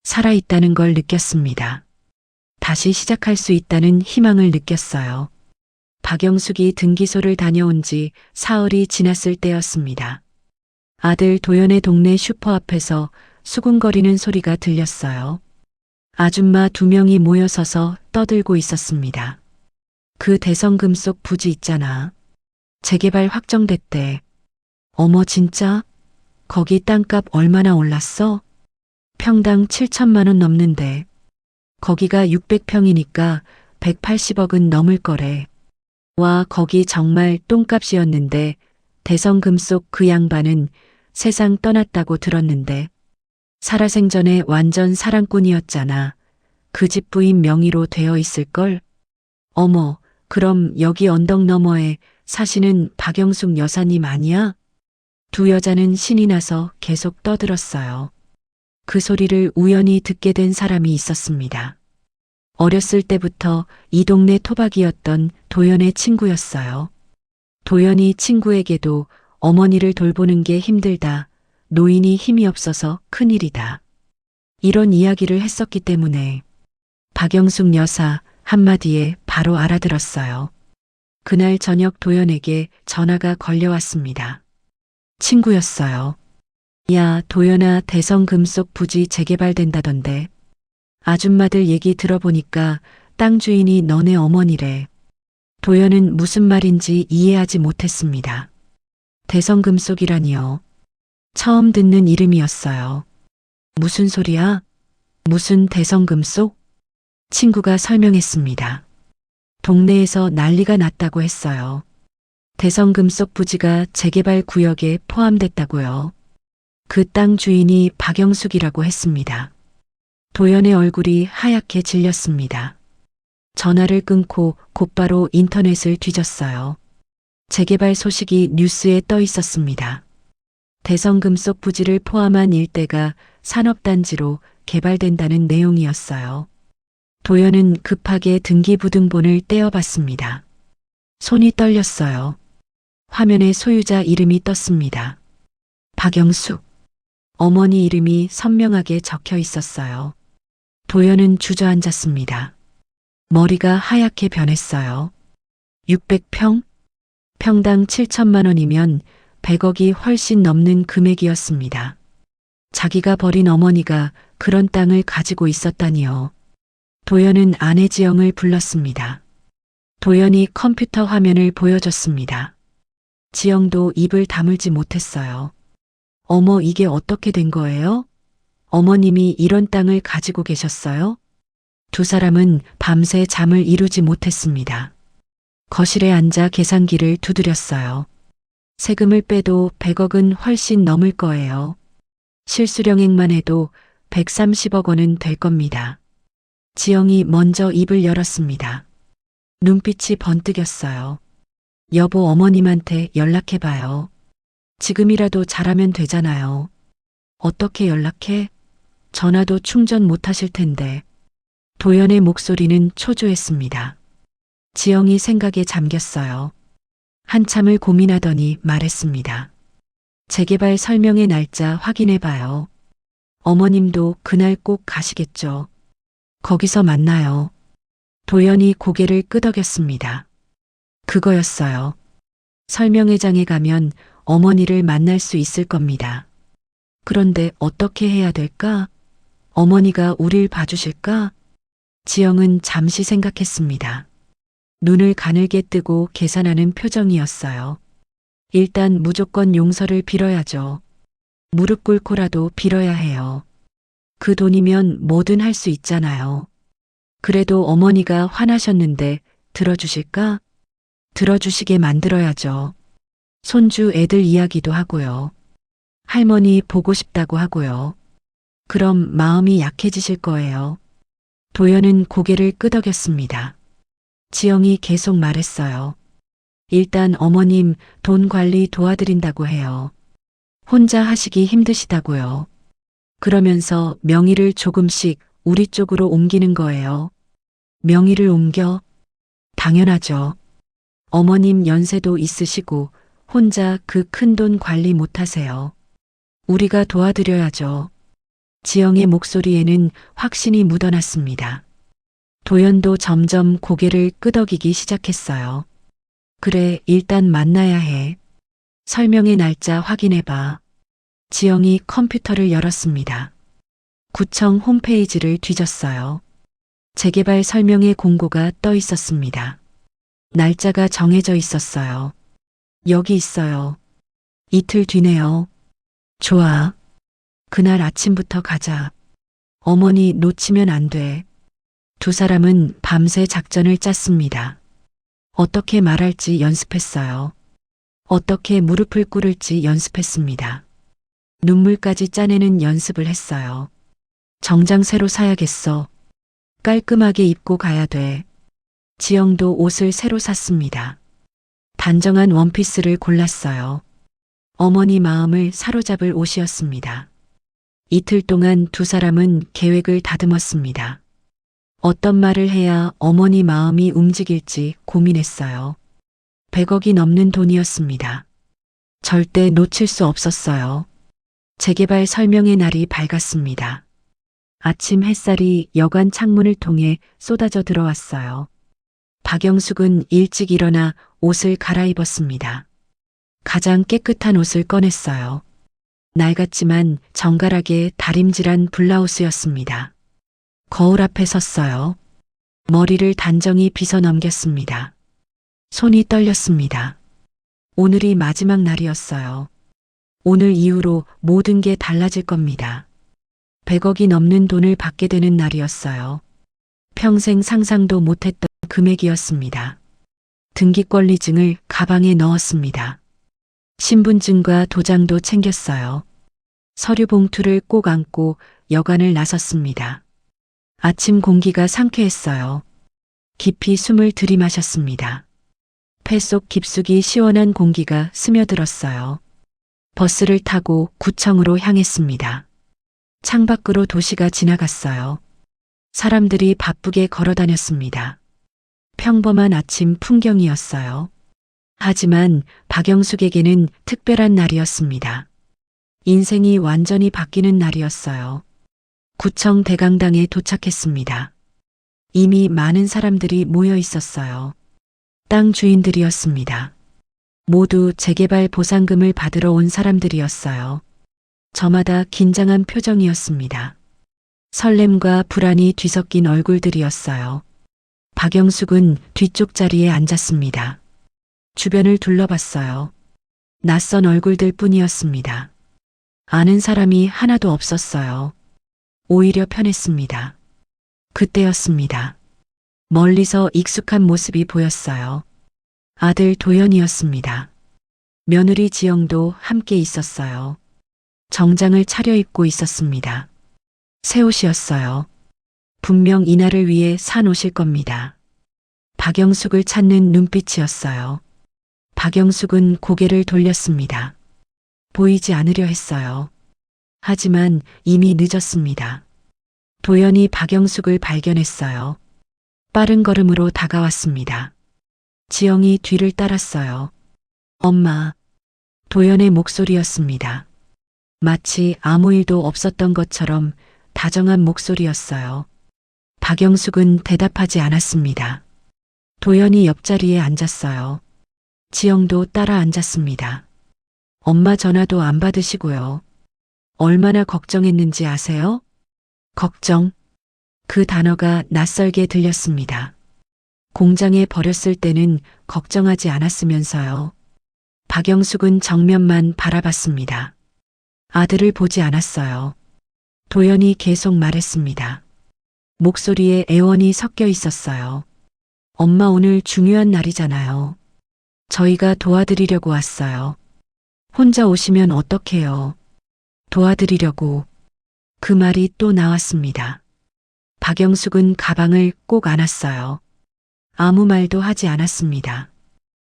살아있다는 걸 느꼈습니다. 다시 시작할 수 있다는 희망을 느꼈어요. 박영숙이 등기소를 다녀온 지 사흘이 지났을 때였습니다. 아들 도연의 동네 슈퍼 앞에서 수군거리는 소리가 들렸어요. 아줌마 2명이 모여서서 떠들고 있었습니다. 그 대성금 속 부지 있잖아. 재개발 확정됐대. 어머 진짜? 거기 땅값 얼마나 올랐어? 평당 7천만 원 넘는데. 거기가 600평이니까 180억은 넘을 거래. 와 거기 정말 똥값이었는데 대성금 속 그 양반은 세상 떠났다고 들었는데 살아생전에 완전 사랑꾼이었잖아. 그 집 부인 명의로 되어 있을걸? 어머, 그럼 여기 언덕 너머에 사시는 박영숙 여사님 아니야? 두 여자는 신이 나서 계속 떠들었어요. 그 소리를 우연히 듣게 된 사람이 있었습니다. 어렸을 때부터 이 동네 토박이었던 도연의 친구였어요. 도연이 친구에게도 어머니를 돌보는 게 힘들다. 노인이 힘이 없어서 큰일이다. 이런 이야기를 했었기 때문에 박영숙 여사 한마디에 바로 알아들었어요. 그날 저녁 도연에게 전화가 걸려왔습니다. 친구였어요. 야, 도연아 대성금 속 부지 재개발된다던데. 아줌마들 얘기 들어보니까 땅 주인이 너네 어머니래. 도연은 무슨 말인지 이해하지 못했습니다. 대성금 속이라니요. 처음 듣는 이름이었어요. 무슨 소리야? 무슨 대성금 속? 친구가 설명했습니다. 동네에서 난리가 났다고 했어요. 대성금 속 부지가 재개발 구역에 포함됐다고요. 그 땅 주인이 박영숙이라고 했습니다. 도연의 얼굴이 하얗게 질렸습니다. 전화를 끊고 곧바로 인터넷을 뒤졌어요. 재개발 소식이 뉴스에 떠 있었습니다. 대성금 속 부지를 포함한 일대가 산업단지로 개발된다는 내용이었어요. 도연은 급하게 등기부등본을 떼어봤습니다. 손이 떨렸어요. 화면에 소유자 이름이 떴습니다. 박영숙. 어머니 이름이 선명하게 적혀 있었어요. 도연은 주저앉았습니다. 머리가 하얗게 변했어요. 600평? 평당 7천만 원이면 100억이 훨씬 넘는 금액이었습니다. 자기가 버린 어머니가 그런 땅을 가지고 있었다니요. 도연은 아내 지영을 불렀습니다. 도연이 컴퓨터 화면을 보여줬습니다. 지영도 입을 다물지 못했어요. 어머, 이게 어떻게 된 거예요? 어머님이 이런 땅을 가지고 계셨어요? 두 사람은 밤새 잠을 이루지 못했습니다. 거실에 앉아 계산기를 두드렸어요. 세금을 빼도 100억은 훨씬 넘을 거예요. 실수령액만 해도 130억 원은 될 겁니다. 지영이 먼저 입을 열었습니다. 눈빛이 번뜩였어요. 여보, 어머님한테 연락해봐요. 지금이라도 잘하면 되잖아요. 어떻게 연락해? 전화도 충전 못하실 텐데. 도연의 목소리는 초조했습니다. 지영이 생각에 잠겼어요. 한참을 고민하더니 말했습니다. 재개발 설명의 날짜 확인해봐요. 어머님도 그날 꼭 가시겠죠. 거기서 만나요. 도연이 고개를 끄덕였습니다. 그거였어요. 설명회장에 가면 어머니를 만날 수 있을 겁니다. 그런데 어떻게 해야 될까? 어머니가 우릴 봐주실까? 지영은 잠시 생각했습니다. 눈을 가늘게 뜨고 계산하는 표정이었어요. 일단 무조건 용서를 빌어야죠. 무릎 꿇고라도 빌어야 해요. 그 돈이면 뭐든 할 수 있잖아요. 그래도 어머니가 화나셨는데 들어주실까? 들어주시게 만들어야죠. 손주 애들 이야기도 하고요. 할머니 보고 싶다고 하고요. 그럼 마음이 약해지실 거예요. 도연은 고개를 끄덕였습니다. 지영이 계속 말했어요. 일단 어머님 돈 관리 도와드린다고 해요. 혼자 하시기 힘드시다고요. 그러면서 명의를 조금씩 우리 쪽으로 옮기는 거예요. 명의를 옮겨? 당연하죠. 어머님 연세도 있으시고 혼자 그 큰 돈 관리 못하세요. 우리가 도와드려야죠. 지영의 목소리에는 확신이 묻어났습니다. 도연도 점점 고개를 끄덕이기 시작했어요. 그래, 일단 만나야 해. 설명의 날짜 확인해봐. 지영이 컴퓨터를 열었습니다. 구청 홈페이지를 뒤졌어요. 재개발 설명의 공고가 떠 있었습니다. 날짜가 정해져 있었어요. 여기 있어요. 이틀 뒤네요. 좋아. 그날 아침부터 가자. 어머니 놓치면 안 돼. 두 사람은 밤새 작전을 짰습니다. 어떻게 말할지 연습했어요. 어떻게 무릎을 꿇을지 연습했습니다. 눈물까지 짜내는 연습을 했어요. 정장 새로 사야겠어. 깔끔하게 입고 가야 돼. 지영도 옷을 새로 샀습니다. 단정한 원피스를 골랐어요. 어머니 마음을 사로잡을 옷이었습니다. 이틀 동안 두 사람은 계획을 다듬었습니다. 어떤 말을 해야 어머니 마음이 움직일지 고민했어요. 100억이 넘는 돈이었습니다. 절대 놓칠 수 없었어요. 재개발 설명의 날이 밝았습니다. 아침 햇살이 여관 창문을 통해 쏟아져 들어왔어요. 박영숙은 일찍 일어나 옷을 갈아입었습니다. 가장 깨끗한 옷을 꺼냈어요. 낡았지만 정갈하게 다림질한 블라우스였습니다. 거울 앞에 섰어요. 머리를 단정히 빗어 넘겼습니다. 손이 떨렸습니다. 오늘이 마지막 날이었어요. 오늘 이후로 모든 게 달라질 겁니다. 100억이 넘는 돈을 받게 되는 날이었어요. 평생 상상도 못했던 금액이었습니다. 등기권리증을 가방에 넣었습니다. 신분증과 도장도 챙겼어요. 서류 봉투를 꼭 안고 여관을 나섰습니다. 아침 공기가 상쾌했어요. 깊이 숨을 들이마셨습니다. 폐 속 깊숙이 시원한 공기가 스며들었어요. 버스를 타고 구청으로 향했습니다. 창밖으로 도시가 지나갔어요. 사람들이 바쁘게 걸어 다녔습니다. 평범한 아침 풍경이었어요. 하지만 박영숙에게는 특별한 날이었습니다. 인생이 완전히 바뀌는 날이었어요. 구청 대강당에 도착했습니다. 이미 많은 사람들이 모여 있었어요. 땅 주인들이었습니다. 모두 재개발 보상금을 받으러 온 사람들이었어요. 저마다 긴장한 표정이었습니다. 설렘과 불안이 뒤섞인 얼굴들이었어요. 박영숙은 뒤쪽 자리에 앉았습니다. 주변을 둘러봤어요. 낯선 얼굴들 뿐이었습니다. 아는 사람이 하나도 없었어요. 오히려 편했습니다. 그때였습니다. 멀리서 익숙한 모습이 보였어요. 아들 도연이었습니다. 며느리 지영도 함께 있었어요. 정장을 차려입고 있었습니다. 새 옷이었어요. 분명 이날을 위해 산 옷일 겁니다. 박영숙을 찾는 눈빛이었어요. 박영숙은 고개를 돌렸습니다. 보이지 않으려 했어요. 하지만 이미 늦었습니다. 도연이 박영숙을 발견했어요. 빠른 걸음으로 다가왔습니다. 지영이 뒤를 따랐어요. 엄마. 도연의 목소리였습니다. 마치 아무 일도 없었던 것처럼 다정한 목소리였어요. 박영숙은 대답하지 않았습니다. 도연이 옆자리에 앉았어요. 지영도 따라 앉았습니다. 엄마 전화도 안 받으시고요. 얼마나 걱정했는지 아세요? 걱정. 그 단어가 낯설게 들렸습니다. 공장에 버렸을 때는 걱정하지 않았으면서요. 박영숙은 정면만 바라봤습니다. 아들을 보지 않았어요. 도연이 계속 말했습니다. 목소리에 애원이 섞여 있었어요. 엄마 오늘 중요한 날이잖아요. 저희가 도와드리려고 왔어요. 혼자 오시면 어떡해요? 도와드리려고. 그 말이 또 나왔습니다. 박영숙은 가방을 꼭 안았어요. 아무 말도 하지 않았습니다.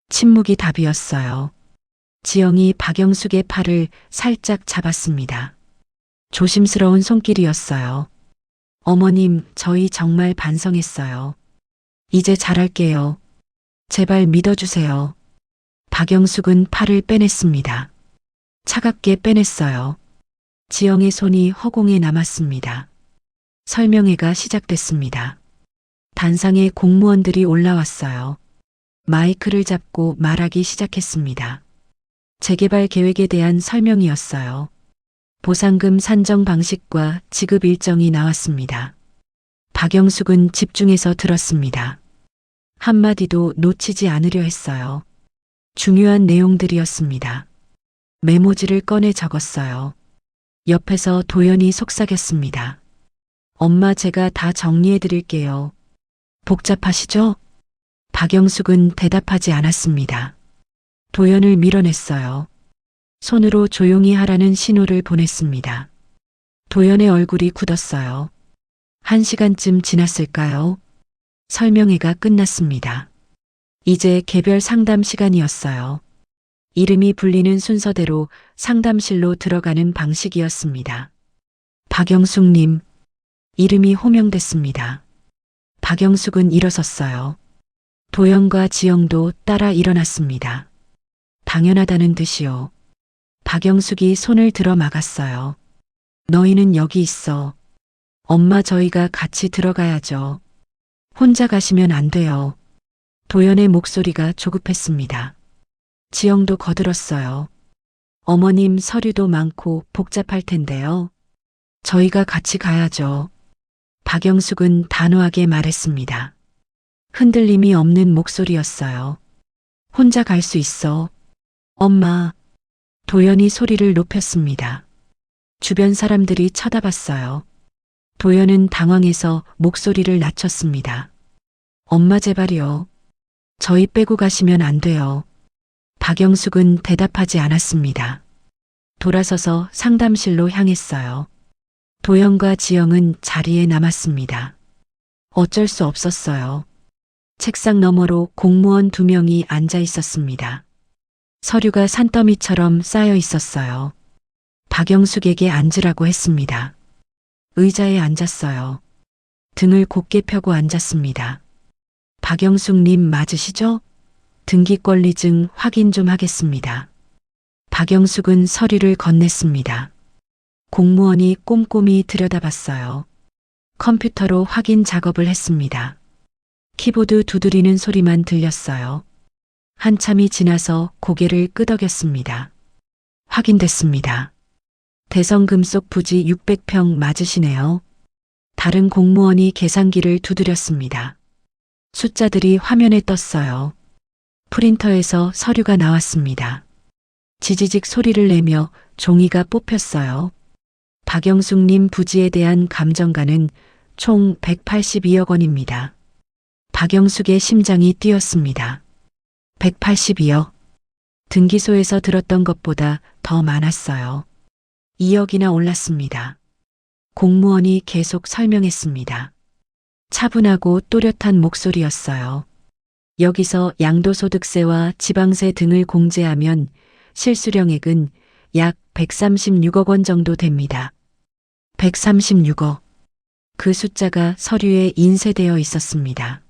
침묵이 답이었어요. 지영이 박영숙의 팔을 살짝 잡았습니다. 조심스러운 손길이었어요. 어머님, 저희 정말 반성했어요. 이제 잘할게요. 제발 믿어주세요. 박영숙은 팔을 빼냈습니다. 차갑게 빼냈어요. 지영의 손이 허공에 남았습니다. 설명회가 시작됐습니다. 단상에 공무원들이 올라왔어요. 마이크를 잡고 말하기 시작했습니다. 재개발 계획에 대한 설명이었어요. 보상금 산정 방식과 지급 일정이 나왔습니다. 박영숙은 집중해서 들었습니다. 한마디도 놓치지 않으려 했어요. 중요한 내용들이었습니다. 메모지를 꺼내 적었어요. 옆에서 도연이 속삭였습니다. 엄마 제가 다 정리해 드릴게요. 복잡하시죠? 박영숙은 대답하지 않았습니다. 도연을 밀어냈어요. 손으로 조용히 하라는 신호를 보냈습니다. 도연의 얼굴이 굳었어요. 1시간쯤 지났을까요? 설명회가 끝났습니다. 이제 개별 상담 시간이었어요. 이름이 불리는 순서대로 상담실로 들어가는 방식이었습니다. 박영숙님. 이름이 호명됐습니다. 박영숙은 일어섰어요. 도연과 지영도 따라 일어났습니다. 당연하다는 듯이요. 박영숙이 손을 들어 막았어요. 너희는 여기 있어. 엄마 저희가 같이 들어가야죠. 혼자 가시면 안 돼요. 도연의 목소리가 조급했습니다. 지영도 거들었어요. 어머님 서류도 많고 복잡할 텐데요. 저희가 같이 가야죠. 박영숙은 단호하게 말했습니다. 흔들림이 없는 목소리였어요. 혼자 갈 수 있어. 엄마. 도연이 소리를 높였습니다. 주변 사람들이 쳐다봤어요. 도연은 당황해서 목소리를 낮췄습니다. 엄마 제발요. 저희 빼고 가시면 안 돼요. 박영숙은 대답하지 않았습니다. 돌아서서 상담실로 향했어요. 도연과 지영은 자리에 남았습니다. 어쩔 수 없었어요. 책상 너머로 공무원 2명이 앉아 있었습니다. 서류가 산더미처럼 쌓여 있었어요. 박영숙에게 앉으라고 했습니다. 의자에 앉았어요. 등을 곧게 펴고 앉았습니다. 박영숙님 맞으시죠? 등기권리증 확인 좀 하겠습니다. 박영숙은 서류를 건넸습니다. 공무원이 꼼꼼히 들여다봤어요. 컴퓨터로 확인 작업을 했습니다. 키보드 두드리는 소리만 들렸어요. 한참이 지나서 고개를 끄덕였습니다. 확인됐습니다. 대성금속 부지 600평 맞으시네요. 다른 공무원이 계산기를 두드렸습니다. 숫자들이 화면에 떴어요. 프린터에서 서류가 나왔습니다. 지지직 소리를 내며 종이가 뽑혔어요. 박영숙님 부지에 대한 감정가는 총 182억 원입니다. 박영숙의 심장이 뛰었습니다. 182억. 등기소에서 들었던 것보다 더 많았어요. 2억이나 올랐습니다. 공무원이 계속 설명했습니다. 차분하고 또렷한 목소리였어요. 여기서 양도소득세와 지방세 등을 공제하면 실수령액은 약 136억 원 정도 됩니다. 136억. 그 숫자가 서류에 인쇄되어 있었습니다.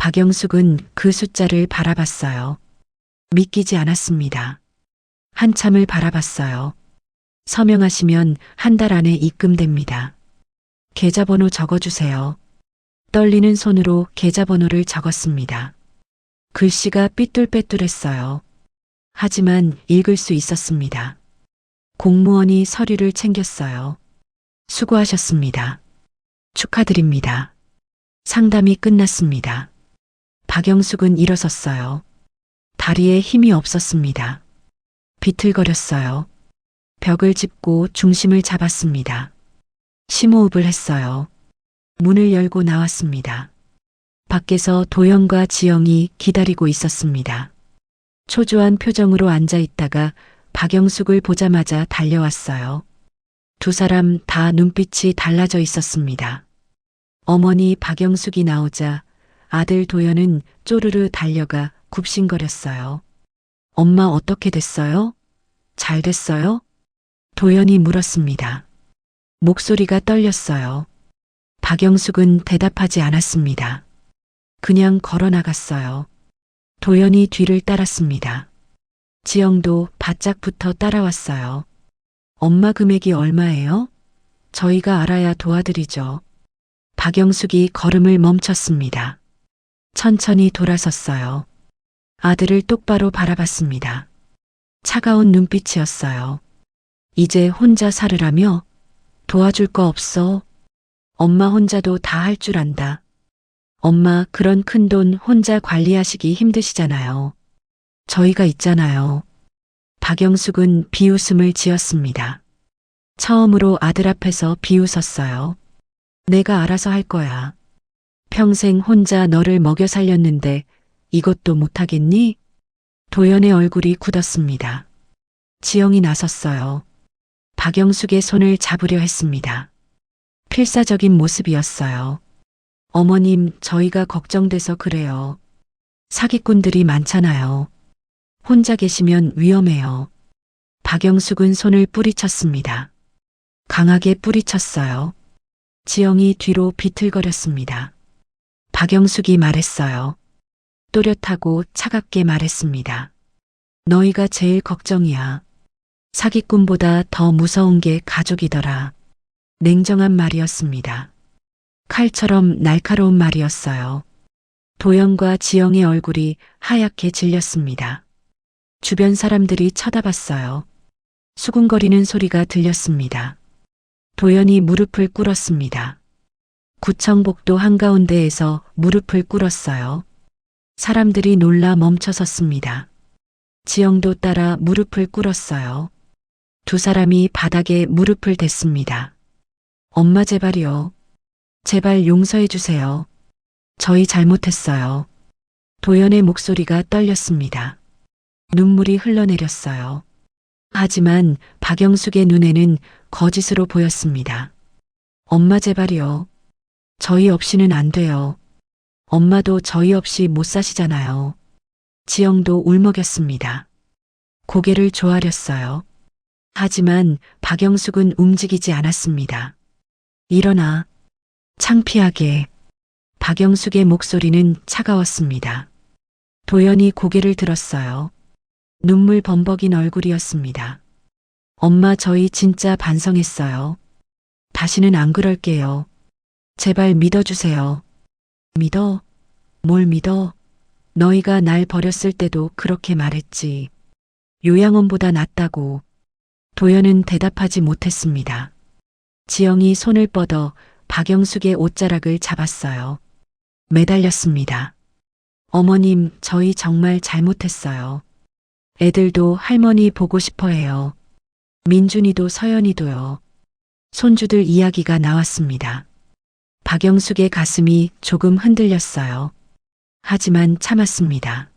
박영숙은 그 숫자를 바라봤어요. 믿기지 않았습니다. 한참을 바라봤어요. 서명하시면 한 달 안에 입금됩니다. 계좌번호 적어주세요. 떨리는 손으로 계좌번호를 적었습니다. 글씨가 삐뚤빼뚤했어요. 하지만 읽을 수 있었습니다. 공무원이 서류를 챙겼어요. 수고하셨습니다. 축하드립니다. 상담이 끝났습니다. 박영숙은 일어섰어요. 다리에 힘이 없었습니다. 비틀거렸어요. 벽을 짚고 중심을 잡았습니다. 심호흡을 했어요. 문을 열고 나왔습니다. 밖에서 도연과 지영이 기다리고 있었습니다. 초조한 표정으로 앉아 있다가 박영숙을 보자마자 달려왔어요. 두 사람 다 눈빛이 달라져 있었습니다. 어머니 박영숙이 나오자 아들 도연은 쪼르르 달려가 굽신거렸어요. 엄마 어떻게 됐어요? 잘 됐어요? 도연이 물었습니다. 목소리가 떨렸어요. 박영숙은 대답하지 않았습니다. 그냥 걸어 나갔어요. 도연이 뒤를 따랐습니다. 지영도 바짝 붙어 따라왔어요. 엄마 금액이 얼마예요? 저희가 알아야 도와드리죠. 박영숙이 걸음을 멈췄습니다. 천천히 돌아섰어요. 아들을 똑바로 바라봤습니다. 차가운 눈빛이었어요. 이제 혼자 살으라며? 도와줄 거 없어. 엄마 혼자도 다 할 줄 안다. 엄마 그런 큰 돈 혼자 관리하시기 힘드시잖아요. 저희가 있잖아요. 박영숙은 비웃음을 지었습니다. 처음으로 아들 앞에서 비웃었어요. 내가 알아서 할 거야. 평생 혼자 너를 먹여 살렸는데 이것도 못하겠니? 도연의 얼굴이 굳었습니다. 지영이 나섰어요. 박영숙의 손을 잡으려 했습니다. 필사적인 모습이었어요. 어머님, 저희가 걱정돼서 그래요. 사기꾼들이 많잖아요. 혼자 계시면 위험해요. 박영숙은 손을 뿌리쳤습니다. 강하게 뿌리쳤어요. 지영이 뒤로 비틀거렸습니다. 박영숙이 말했어요. 또렷하고 차갑게 말했습니다. 너희가 제일 걱정이야. 사기꾼보다 더 무서운 게 가족이더라. 냉정한 말이었습니다. 칼처럼 날카로운 말이었어요. 도연과 지영의 얼굴이 하얗게 질렸습니다. 주변 사람들이 쳐다봤어요. 수군거리는 소리가 들렸습니다. 도연이 무릎을 꿇었습니다. 구청복도 한가운데에서 무릎을 꿇었어요. 사람들이 놀라 멈춰섰습니다. 지영도 따라 무릎을 꿇었어요. 두 사람이 바닥에 무릎을 댔습니다. 엄마 제발요. 제발 용서해 주세요. 저희 잘못했어요. 도연의 목소리가 떨렸습니다. 눈물이 흘러내렸어요. 하지만 박영숙의 눈에는 거짓으로 보였습니다. 엄마 제발요. 저희 없이는 안 돼요. 엄마도 저희 없이 못 사시잖아요. 지영도 울먹였습니다. 고개를 조아렸어요. 하지만 박영숙은 움직이지 않았습니다. 일어나. 창피하게. 박영숙의 목소리는 차가웠습니다. 도연이 고개를 들었어요. 눈물 범벅인 얼굴이었습니다. 엄마 저희 진짜 반성했어요. 다시는 안 그럴게요. 제발 믿어주세요. 믿어? 뭘 믿어? 너희가 날 버렸을 때도 그렇게 말했지. 요양원보다 낫다고. 도연은 대답하지 못했습니다. 지영이 손을 뻗어 박영숙의 옷자락을 잡았어요. 매달렸습니다. 어머님, 저희 정말 잘못했어요. 애들도 할머니 보고 싶어 해요. 민준이도 서연이도요. 손주들 이야기가 나왔습니다. 박영숙의 가슴이 조금 흔들렸어요. 하지만 참았습니다.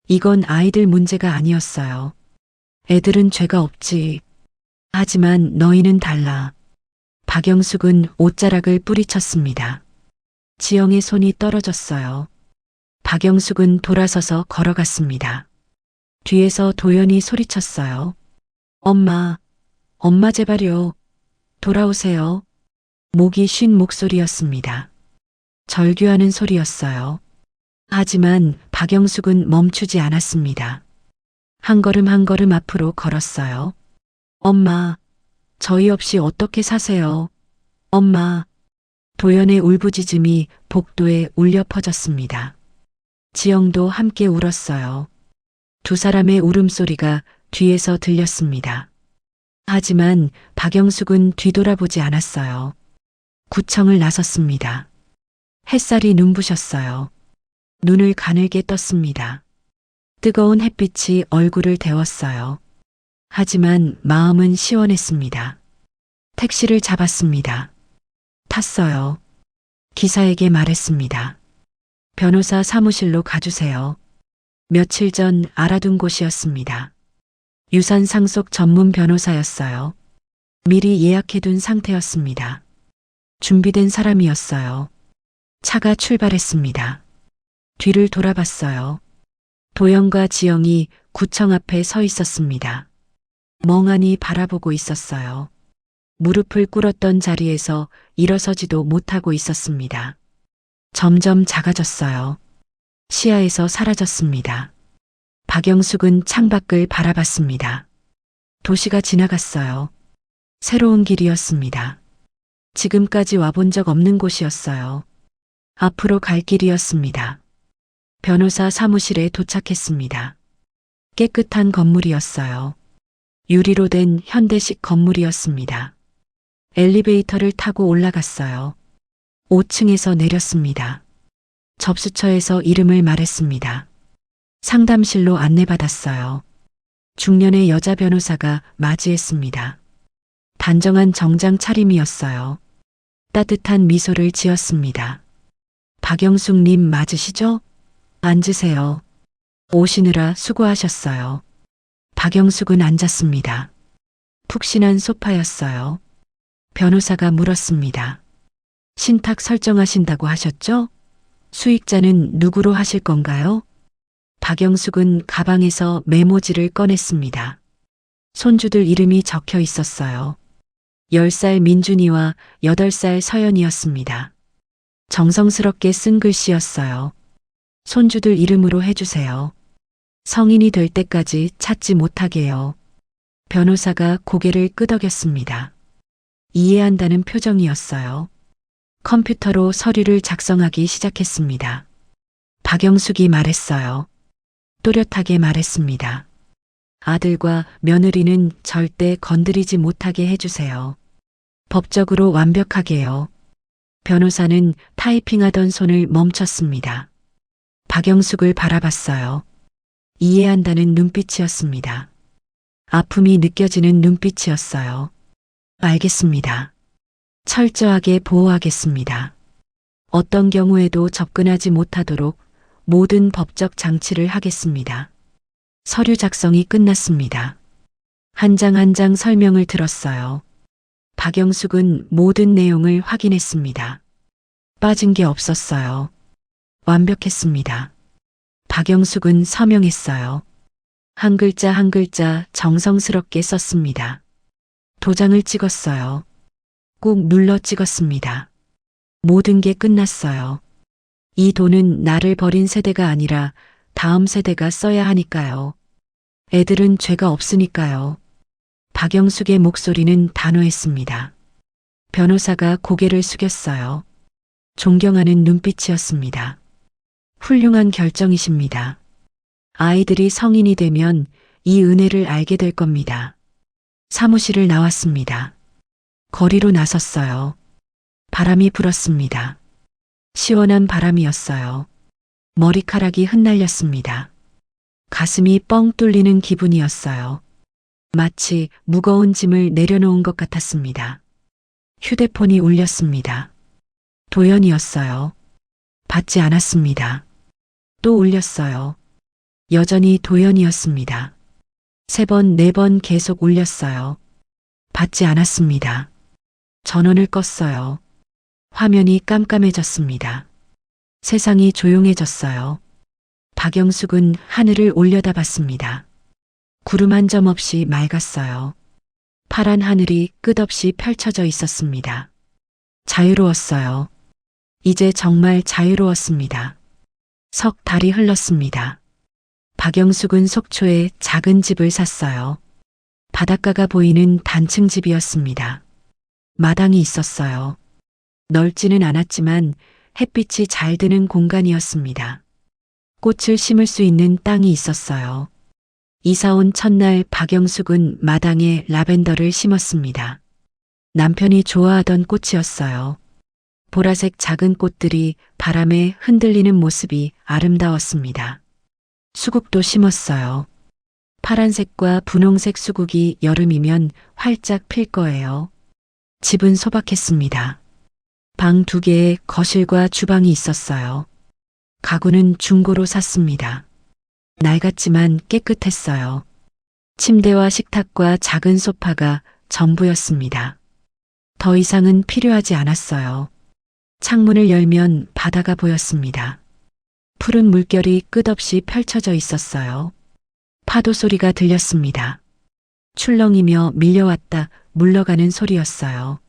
이건 아이들 문제가 아니었어요. 애들은 죄가 없지. 하지만 너희는 달라. 박영숙은 옷자락을 뿌리쳤습니다. 지영의 손이 떨어졌어요. 박영숙은 돌아서서 걸어갔습니다. 뒤에서 도연이 소리쳤어요. 엄마, 엄마 제발요. 돌아오세요. 목이 쉰 목소리였습니다. 절규하는 소리였어요. 하지만 박영숙은 멈추지 않았습니다. 한 걸음 한 걸음 앞으로 걸었어요. 엄마, 저희 없이 어떻게 사세요? 엄마. 도연의 울부짖음이 복도에 울려 퍼졌습니다. 지영도 함께 울었어요. 두 사람의 울음소리가 뒤에서 들렸습니다. 하지만 박영숙은 뒤돌아보지 않았어요. 구청을 나섰습니다. 햇살이 눈부셨어요. 눈을 가늘게 떴습니다. 뜨거운 햇빛이 얼굴을 데웠어요. 하지만 마음은 시원했습니다. 택시를 잡았습니다. 탔어요. 기사에게 말했습니다. 변호사 사무실로 가주세요. 며칠 전 알아둔 곳이었습니다. 유산 상속 전문 변호사였어요. 미리 예약해둔 상태였습니다. 준비된 사람이었어요. 차가 출발했습니다. 뒤를 돌아봤어요. 도영과 지영이 구청 앞에 서 있었습니다. 멍하니 바라보고 있었어요. 무릎을 꿇었던 자리에서 일어서지도 못하고 있었습니다. 점점 작아졌어요. 시야에서 사라졌습니다. 박영숙은 창밖을 바라봤습니다. 도시가 지나갔어요. 새로운 길이었습니다. 지금까지 와본 적 없는 곳이었어요. 앞으로 갈 길이었습니다. 변호사 사무실에 도착했습니다. 깨끗한 건물이었어요. 유리로 된 현대식 건물이었습니다. 엘리베이터를 타고 올라갔어요. 5층에서 내렸습니다. 접수처에서 이름을 말했습니다. 상담실로 안내받았어요. 중년의 여자 변호사가 맞이했습니다. 단정한 정장 차림이었어요. 따뜻한 미소를 지었습니다. 박영숙님 맞으시죠? 앉으세요. 오시느라 수고하셨어요. 박영숙은 앉았습니다. 푹신한 소파였어요. 변호사가 물었습니다. 신탁 설정하신다고 하셨죠? 수익자는 누구로 하실 건가요? 박영숙은 가방에서 메모지를 꺼냈습니다. 손주들 이름이 적혀 있었어요. 10살 민준이와 8살 서연이었습니다. 정성스럽게 쓴 글씨였어요. 손주들 이름으로 해주세요. 성인이 될 때까지 찾지 못하게요. 변호사가 고개를 끄덕였습니다. 이해한다는 표정이었어요. 컴퓨터로 서류를 작성하기 시작했습니다. 박영숙이 말했어요. 또렷하게 말했습니다. 아들과 며느리는 절대 건드리지 못하게 해주세요. 법적으로 완벽하게요. 변호사는 타이핑하던 손을 멈췄습니다. 박영숙을 바라봤어요. 이해한다는 눈빛이었습니다. 아픔이 느껴지는 눈빛이었어요. 알겠습니다. 철저하게 보호하겠습니다. 어떤 경우에도 접근하지 못하도록 모든 법적 장치를 하겠습니다. 서류 작성이 끝났습니다. 한 장 한 장 설명을 들었어요. 박영숙은 모든 내용을 확인했습니다. 빠진 게 없었어요. 완벽했습니다. 박영숙은 서명했어요. 한 글자 한 글자 정성스럽게 썼습니다. 도장을 찍었어요. 꾹 눌러 찍었습니다. 모든 게 끝났어요. 이 돈은 나를 버린 세대가 아니라 다음 세대가 써야 하니까요. 애들은 죄가 없으니까요. 박영숙의 목소리는 단호했습니다. 변호사가 고개를 숙였어요. 존경하는 눈빛이었습니다. 훌륭한 결정이십니다. 아이들이 성인이 되면 이 은혜를 알게 될 겁니다. 사무실을 나왔습니다. 거리로 나섰어요. 바람이 불었습니다. 시원한 바람이었어요. 머리카락이 흩날렸습니다. 가슴이 뻥 뚫리는 기분이었어요. 마치 무거운 짐을 내려놓은 것 같았습니다. 휴대폰이 울렸습니다. 도연이었어요. 받지 않았습니다. 또 울렸어요. 여전히 도연이었습니다. 3번, 4번 계속 울렸어요. 받지 않았습니다. 전원을 껐어요. 화면이 깜깜해졌습니다. 세상이 조용해졌어요. 박영숙은 하늘을 올려다봤습니다. 구름 한 점 없이 맑았어요. 파란 하늘이 끝없이 펼쳐져 있었습니다. 자유로웠어요. 이제 정말 자유로웠습니다. 석 달이 흘렀습니다. 박영숙은 속초에 작은 집을 샀어요. 바닷가가 보이는 단층 집이었습니다. 마당이 있었어요. 넓지는 않았지만 햇빛이 잘 드는 공간이었습니다. 꽃을 심을 수 있는 땅이 있었어요. 이사 온 첫날 박영숙은 마당에 라벤더를 심었습니다. 남편이 좋아하던 꽃이었어요. 보라색 작은 꽃들이 바람에 흔들리는 모습이 아름다웠습니다. 수국도 심었어요. 파란색과 분홍색 수국이 여름이면 활짝 필 거예요. 집은 소박했습니다. 방 2개에 거실과 주방이 있었어요. 가구는 중고로 샀습니다. 낡았지만 깨끗했어요. 침대와 식탁과 작은 소파가 전부였습니다. 더 이상은 필요하지 않았어요. 창문을 열면 바다가 보였습니다. 푸른 물결이 끝없이 펼쳐져 있었어요. 파도 소리가 들렸습니다. 출렁이며 밀려왔다 물러가는 소리였어요.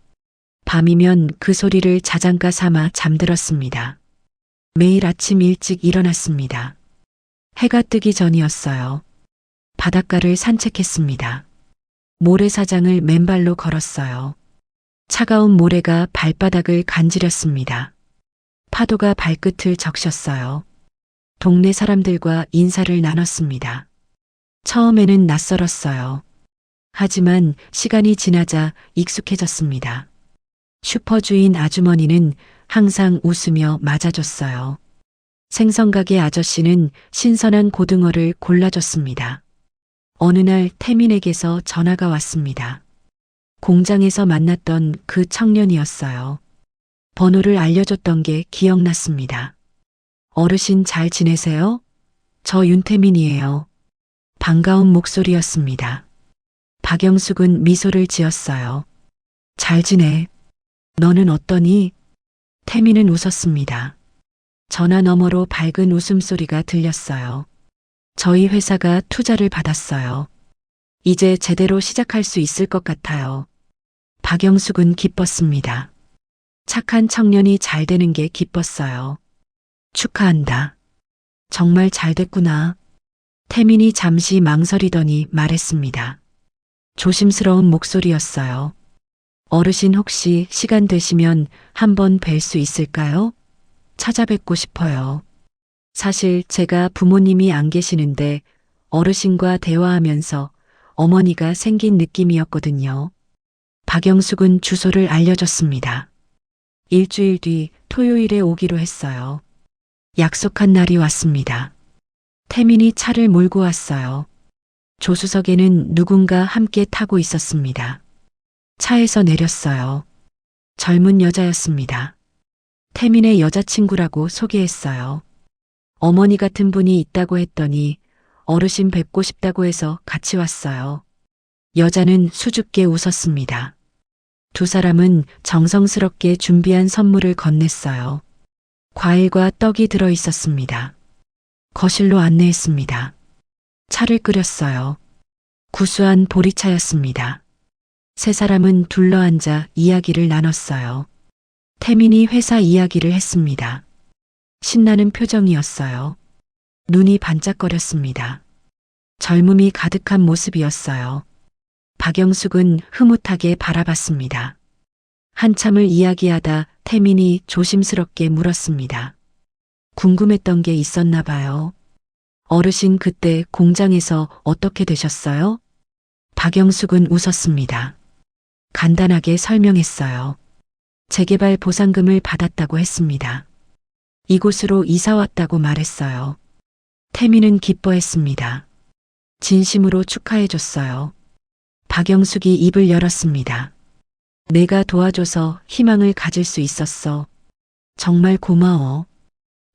밤이면 그 소리를 자장가 삼아 잠들었습니다. 매일 아침 일찍 일어났습니다. 해가 뜨기 전이었어요. 바닷가를 산책했습니다. 모래사장을 맨발로 걸었어요. 차가운 모래가 발바닥을 간지렸습니다. 파도가 발끝을 적셨어요. 동네 사람들과 인사를 나눴습니다. 처음에는 낯설었어요. 하지만 시간이 지나자 익숙해졌습니다. 슈퍼주인 아주머니는 항상 웃으며 맞아줬어요. 생선가게 아저씨는 신선한 고등어를 골라줬습니다. 어느 날 태민에게서 전화가 왔습니다. 공장에서 만났던 그 청년이었어요. 번호를 알려줬던 게 기억났습니다. 어르신 잘 지내세요? 저 윤태민이에요. 반가운 목소리였습니다. 박영숙은 미소를 지었어요. 잘 지내. 너는 어떠니? 태민은 웃었습니다. 전화 너머로 밝은 웃음소리가 들렸어요. 저희 회사가 투자를 받았어요. 이제 제대로 시작할 수 있을 것 같아요. 박영숙은 기뻤습니다. 착한 청년이 잘 되는 게 기뻤어요. 축하한다. 정말 잘 됐구나. 태민이 잠시 망설이더니 말했습니다. 조심스러운 목소리였어요. 어르신 혹시 시간 되시면 한번 뵐 수 있을까요? 찾아뵙고 싶어요. 사실 제가 부모님이 안 계시는데 어르신과 대화하면서 어머니가 생긴 느낌이었거든요. 박영숙은 주소를 알려줬습니다. 일주일 뒤 토요일에 오기로 했어요. 약속한 날이 왔습니다. 태민이 차를 몰고 왔어요. 조수석에는 누군가 함께 타고 있었습니다. 차에서 내렸어요. 젊은 여자였습니다. 태민의 여자친구라고 소개했어요. 어머니 같은 분이 있다고 했더니 어르신 뵙고 싶다고 해서 같이 왔어요. 여자는 수줍게 웃었습니다. 두 사람은 정성스럽게 준비한 선물을 건넸어요. 과일과 떡이 들어 있었습니다. 거실로 안내했습니다. 차를 끓였어요. 구수한 보리차였습니다. 세 사람은 둘러앉아 이야기를 나눴어요. 태민이 회사 이야기를 했습니다. 신나는 표정이었어요. 눈이 반짝거렸습니다. 젊음이 가득한 모습이었어요. 박영숙은 흐뭇하게 바라봤습니다. 한참을 이야기하다 태민이 조심스럽게 물었습니다. 궁금했던 게 있었나 봐요. 어르신 그때 공장에서 어떻게 되셨어요? 박영숙은 웃었습니다. 간단하게 설명했어요. 재개발 보상금을 받았다고 했습니다. 이곳으로 이사 왔다고 말했어요. 태민은 기뻐했습니다. 진심으로 축하해줬어요. 박영숙이 입을 열었습니다. 내가 도와줘서 희망을 가질 수 있었어. 정말 고마워.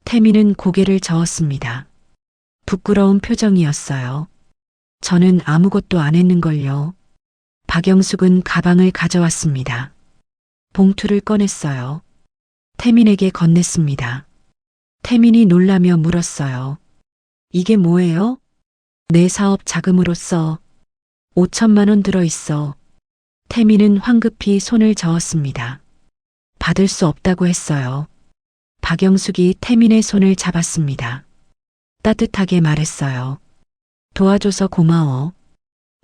태민은 고개를 저었습니다. 부끄러운 표정이었어요. 저는 아무것도 안 했는걸요. 박영숙은 가방을 가져왔습니다. 봉투를 꺼냈어요. 태민에게 건넸습니다. 태민이 놀라며 물었어요. 이게 뭐예요? 내 사업 자금으로써 5천만 원 들어있어. 태민은 황급히 손을 저었습니다. 받을 수 없다고 했어요. 박영숙이 태민의 손을 잡았습니다. 따뜻하게 말했어요. 도와줘서 고마워.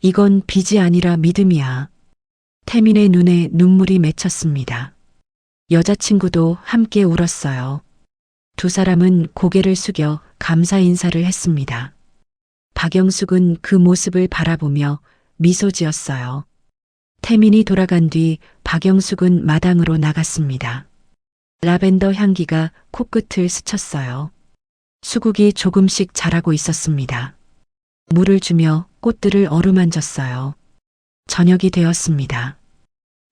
이건 빚이 아니라 믿음이야. 태민의 눈에 눈물이 맺혔습니다. 여자친구도 함께 울었어요. 두 사람은 고개를 숙여 감사 인사를 했습니다. 박영숙은 그 모습을 바라보며 미소 지었어요. 태민이 돌아간 뒤 박영숙은 마당으로 나갔습니다. 라벤더 향기가 코끝을 스쳤어요. 수국이 조금씩 자라고 있었습니다. 물을 주며 꽃들을 어루만졌어요. 저녁이 되었습니다.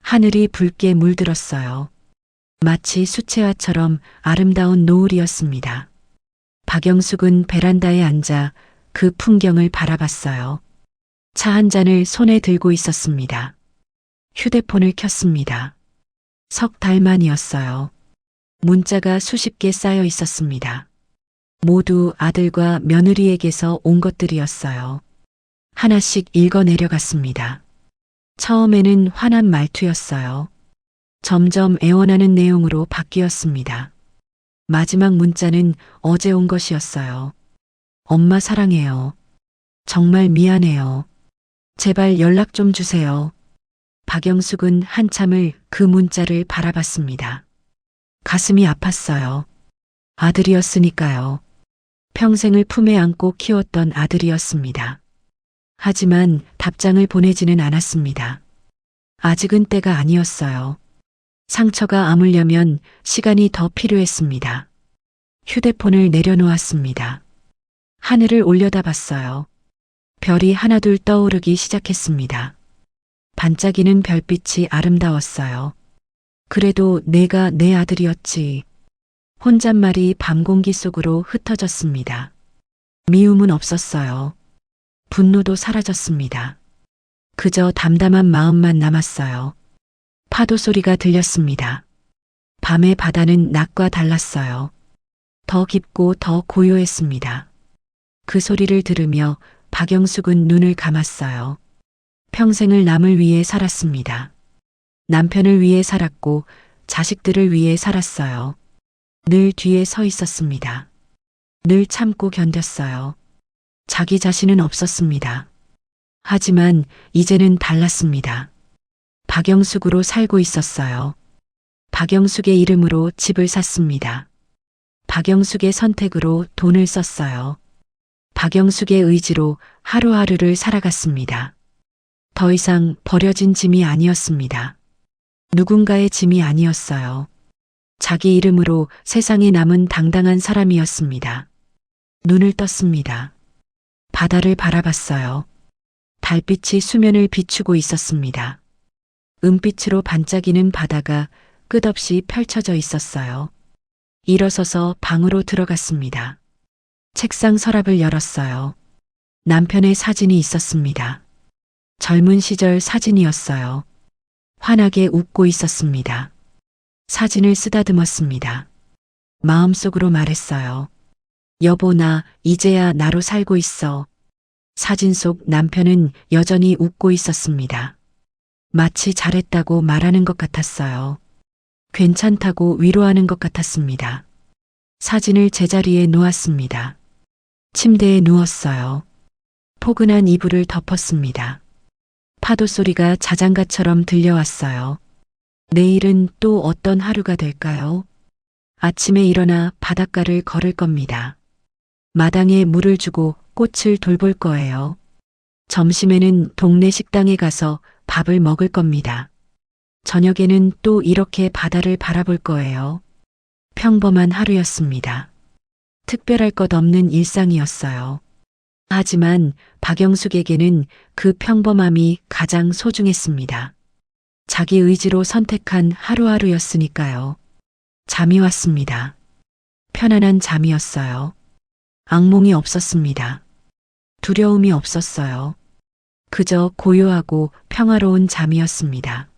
하늘이 붉게 물들었어요. 마치 수채화처럼 아름다운 노을이었습니다. 박영숙은 베란다에 앉아 그 풍경을 바라봤어요. 차 한 잔을 손에 들고 있었습니다. 휴대폰을 켰습니다. 석 달 만이었어요. 문자가 수십 개 쌓여 있었습니다. 모두 아들과 며느리에게서 온 것들이었어요. 하나씩 읽어 내려갔습니다. 처음에는 화난 말투였어요. 점점 애원하는 내용으로 바뀌었습니다. 마지막 문자는 어제 온 것이었어요. 엄마 사랑해요. 정말 미안해요. 제발 연락 좀 주세요. 박영숙은 한참을 그 문자를 바라봤습니다. 가슴이 아팠어요. 아들이었으니까요. 평생을 품에 안고 키웠던 아들이었습니다. 하지만 답장을 보내지는 않았습니다. 아직은 때가 아니었어요. 상처가 아물려면 시간이 더 필요했습니다. 휴대폰을 내려놓았습니다. 하늘을 올려다봤어요. 별이 하나둘 떠오르기 시작했습니다. 반짝이는 별빛이 아름다웠어요. 그래도 내가 내 아들이었지. 혼잣말이 밤 공기 속으로 흩어졌습니다. 미움은 없었어요. 분노도 사라졌습니다. 그저 담담한 마음만 남았어요. 파도 소리가 들렸습니다. 밤의 바다는 낮과 달랐어요. 더 깊고 더 고요했습니다. 그 소리를 들으며 박영숙은 눈을 감았어요. 평생을 남을 위해 살았습니다. 남편을 위해 살았고 자식들을 위해 살았어요. 늘 뒤에 서 있었습니다. 늘 참고 견뎠어요. 자기 자신은 없었습니다. 하지만 이제는 달랐습니다. 박영숙으로 살고 있었어요. 박영숙의 이름으로 집을 샀습니다. 박영숙의 선택으로 돈을 썼어요. 박영숙의 의지로 하루하루를 살아갔습니다. 더 이상 버려진 짐이 아니었습니다. 누군가의 짐이 아니었어요. 자기 이름으로 세상에 남은 당당한 사람이었습니다. 눈을 떴습니다. 바다를 바라봤어요. 달빛이 수면을 비추고 있었습니다. 은빛으로 반짝이는 바다가 끝없이 펼쳐져 있었어요. 일어서서 방으로 들어갔습니다. 책상 서랍을 열었어요. 남편의 사진이 있었습니다. 젊은 시절 사진이었어요. 환하게 웃고 있었습니다. 사진을 쓰다듬었습니다. 마음속으로 말했어요. 여보, 나 이제야 나로 살고 있어. 사진 속 남편은 여전히 웃고 있었습니다. 마치 잘했다고 말하는 것 같았어요. 괜찮다고 위로하는 것 같았습니다. 사진을 제자리에 놓았습니다. 침대에 누웠어요. 포근한 이불을 덮었습니다. 파도 소리가 자장가처럼 들려왔어요. 내일은 또 어떤 하루가 될까요? 아침에 일어나 바닷가를 걸을 겁니다. 마당에 물을 주고 꽃을 돌볼 거예요. 점심에는 동네 식당에 가서 밥을 먹을 겁니다. 저녁에는 또 이렇게 바다를 바라볼 거예요. 평범한 하루였습니다. 특별할 것 없는 일상이었어요. 하지만 박영숙에게는 그 평범함이 가장 소중했습니다. 자기 의지로 선택한 하루하루였으니까요. 잠이 왔습니다. 편안한 잠이었어요. 악몽이 없었습니다. 두려움이 없었어요. 그저 고요하고 평화로운 잠이었습니다.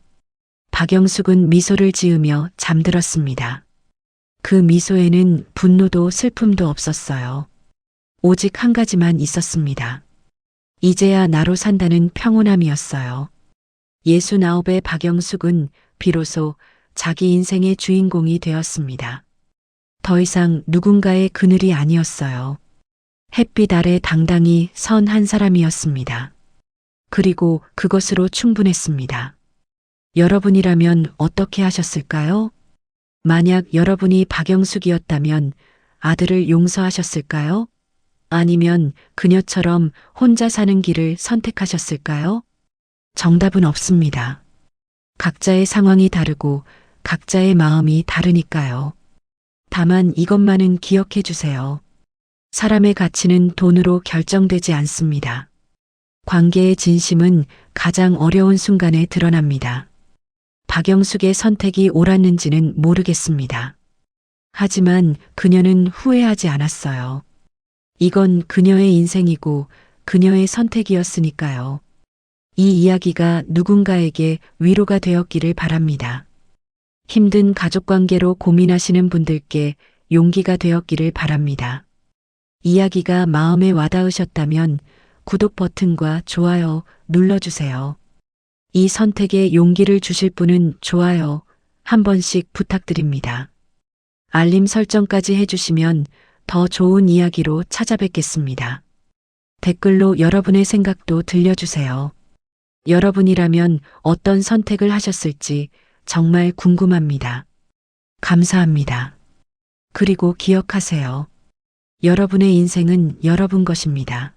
박영숙은 미소를 지으며 잠들었습니다. 그 미소에는 분노도 슬픔도 없었어요. 오직 한 가지만 있었습니다. 이제야 나로 산다는 평온함이었어요. 69의 박영숙은 비로소 자기 인생의 주인공이 되었습니다. 더 이상 누군가의 그늘이 아니었어요. 햇빛 아래 당당히 선 한 사람이었습니다. 그리고 그것으로 충분했습니다. 여러분이라면 어떻게 하셨을까요? 만약 여러분이 박영숙이었다면 아들을 용서하셨을까요? 아니면 그녀처럼 혼자 사는 길을 선택하셨을까요? 정답은 없습니다. 각자의 상황이 다르고 각자의 마음이 다르니까요. 다만 이것만은 기억해 주세요. 사람의 가치는 돈으로 결정되지 않습니다. 관계의 진심은 가장 어려운 순간에 드러납니다. 박영숙의 선택이 옳았는지는 모르겠습니다. 하지만 그녀는 후회하지 않았어요. 이건 그녀의 인생이고 그녀의 선택이었으니까요. 이 이야기가 누군가에게 위로가 되었기를 바랍니다. 힘든 가족관계로 고민하시는 분들께 용기가 되었기를 바랍니다. 이야기가 마음에 와닿으셨다면 구독 버튼과 좋아요 눌러주세요. 이 선택에 용기를 주실 분은 좋아요 한 번씩 부탁드립니다. 알림 설정까지 해주시면 더 좋은 이야기로 찾아뵙겠습니다. 댓글로 여러분의 생각도 들려주세요. 여러분이라면 어떤 선택을 하셨을지 정말 궁금합니다. 감사합니다. 그리고 기억하세요. 여러분의 인생은 여러분 것입니다.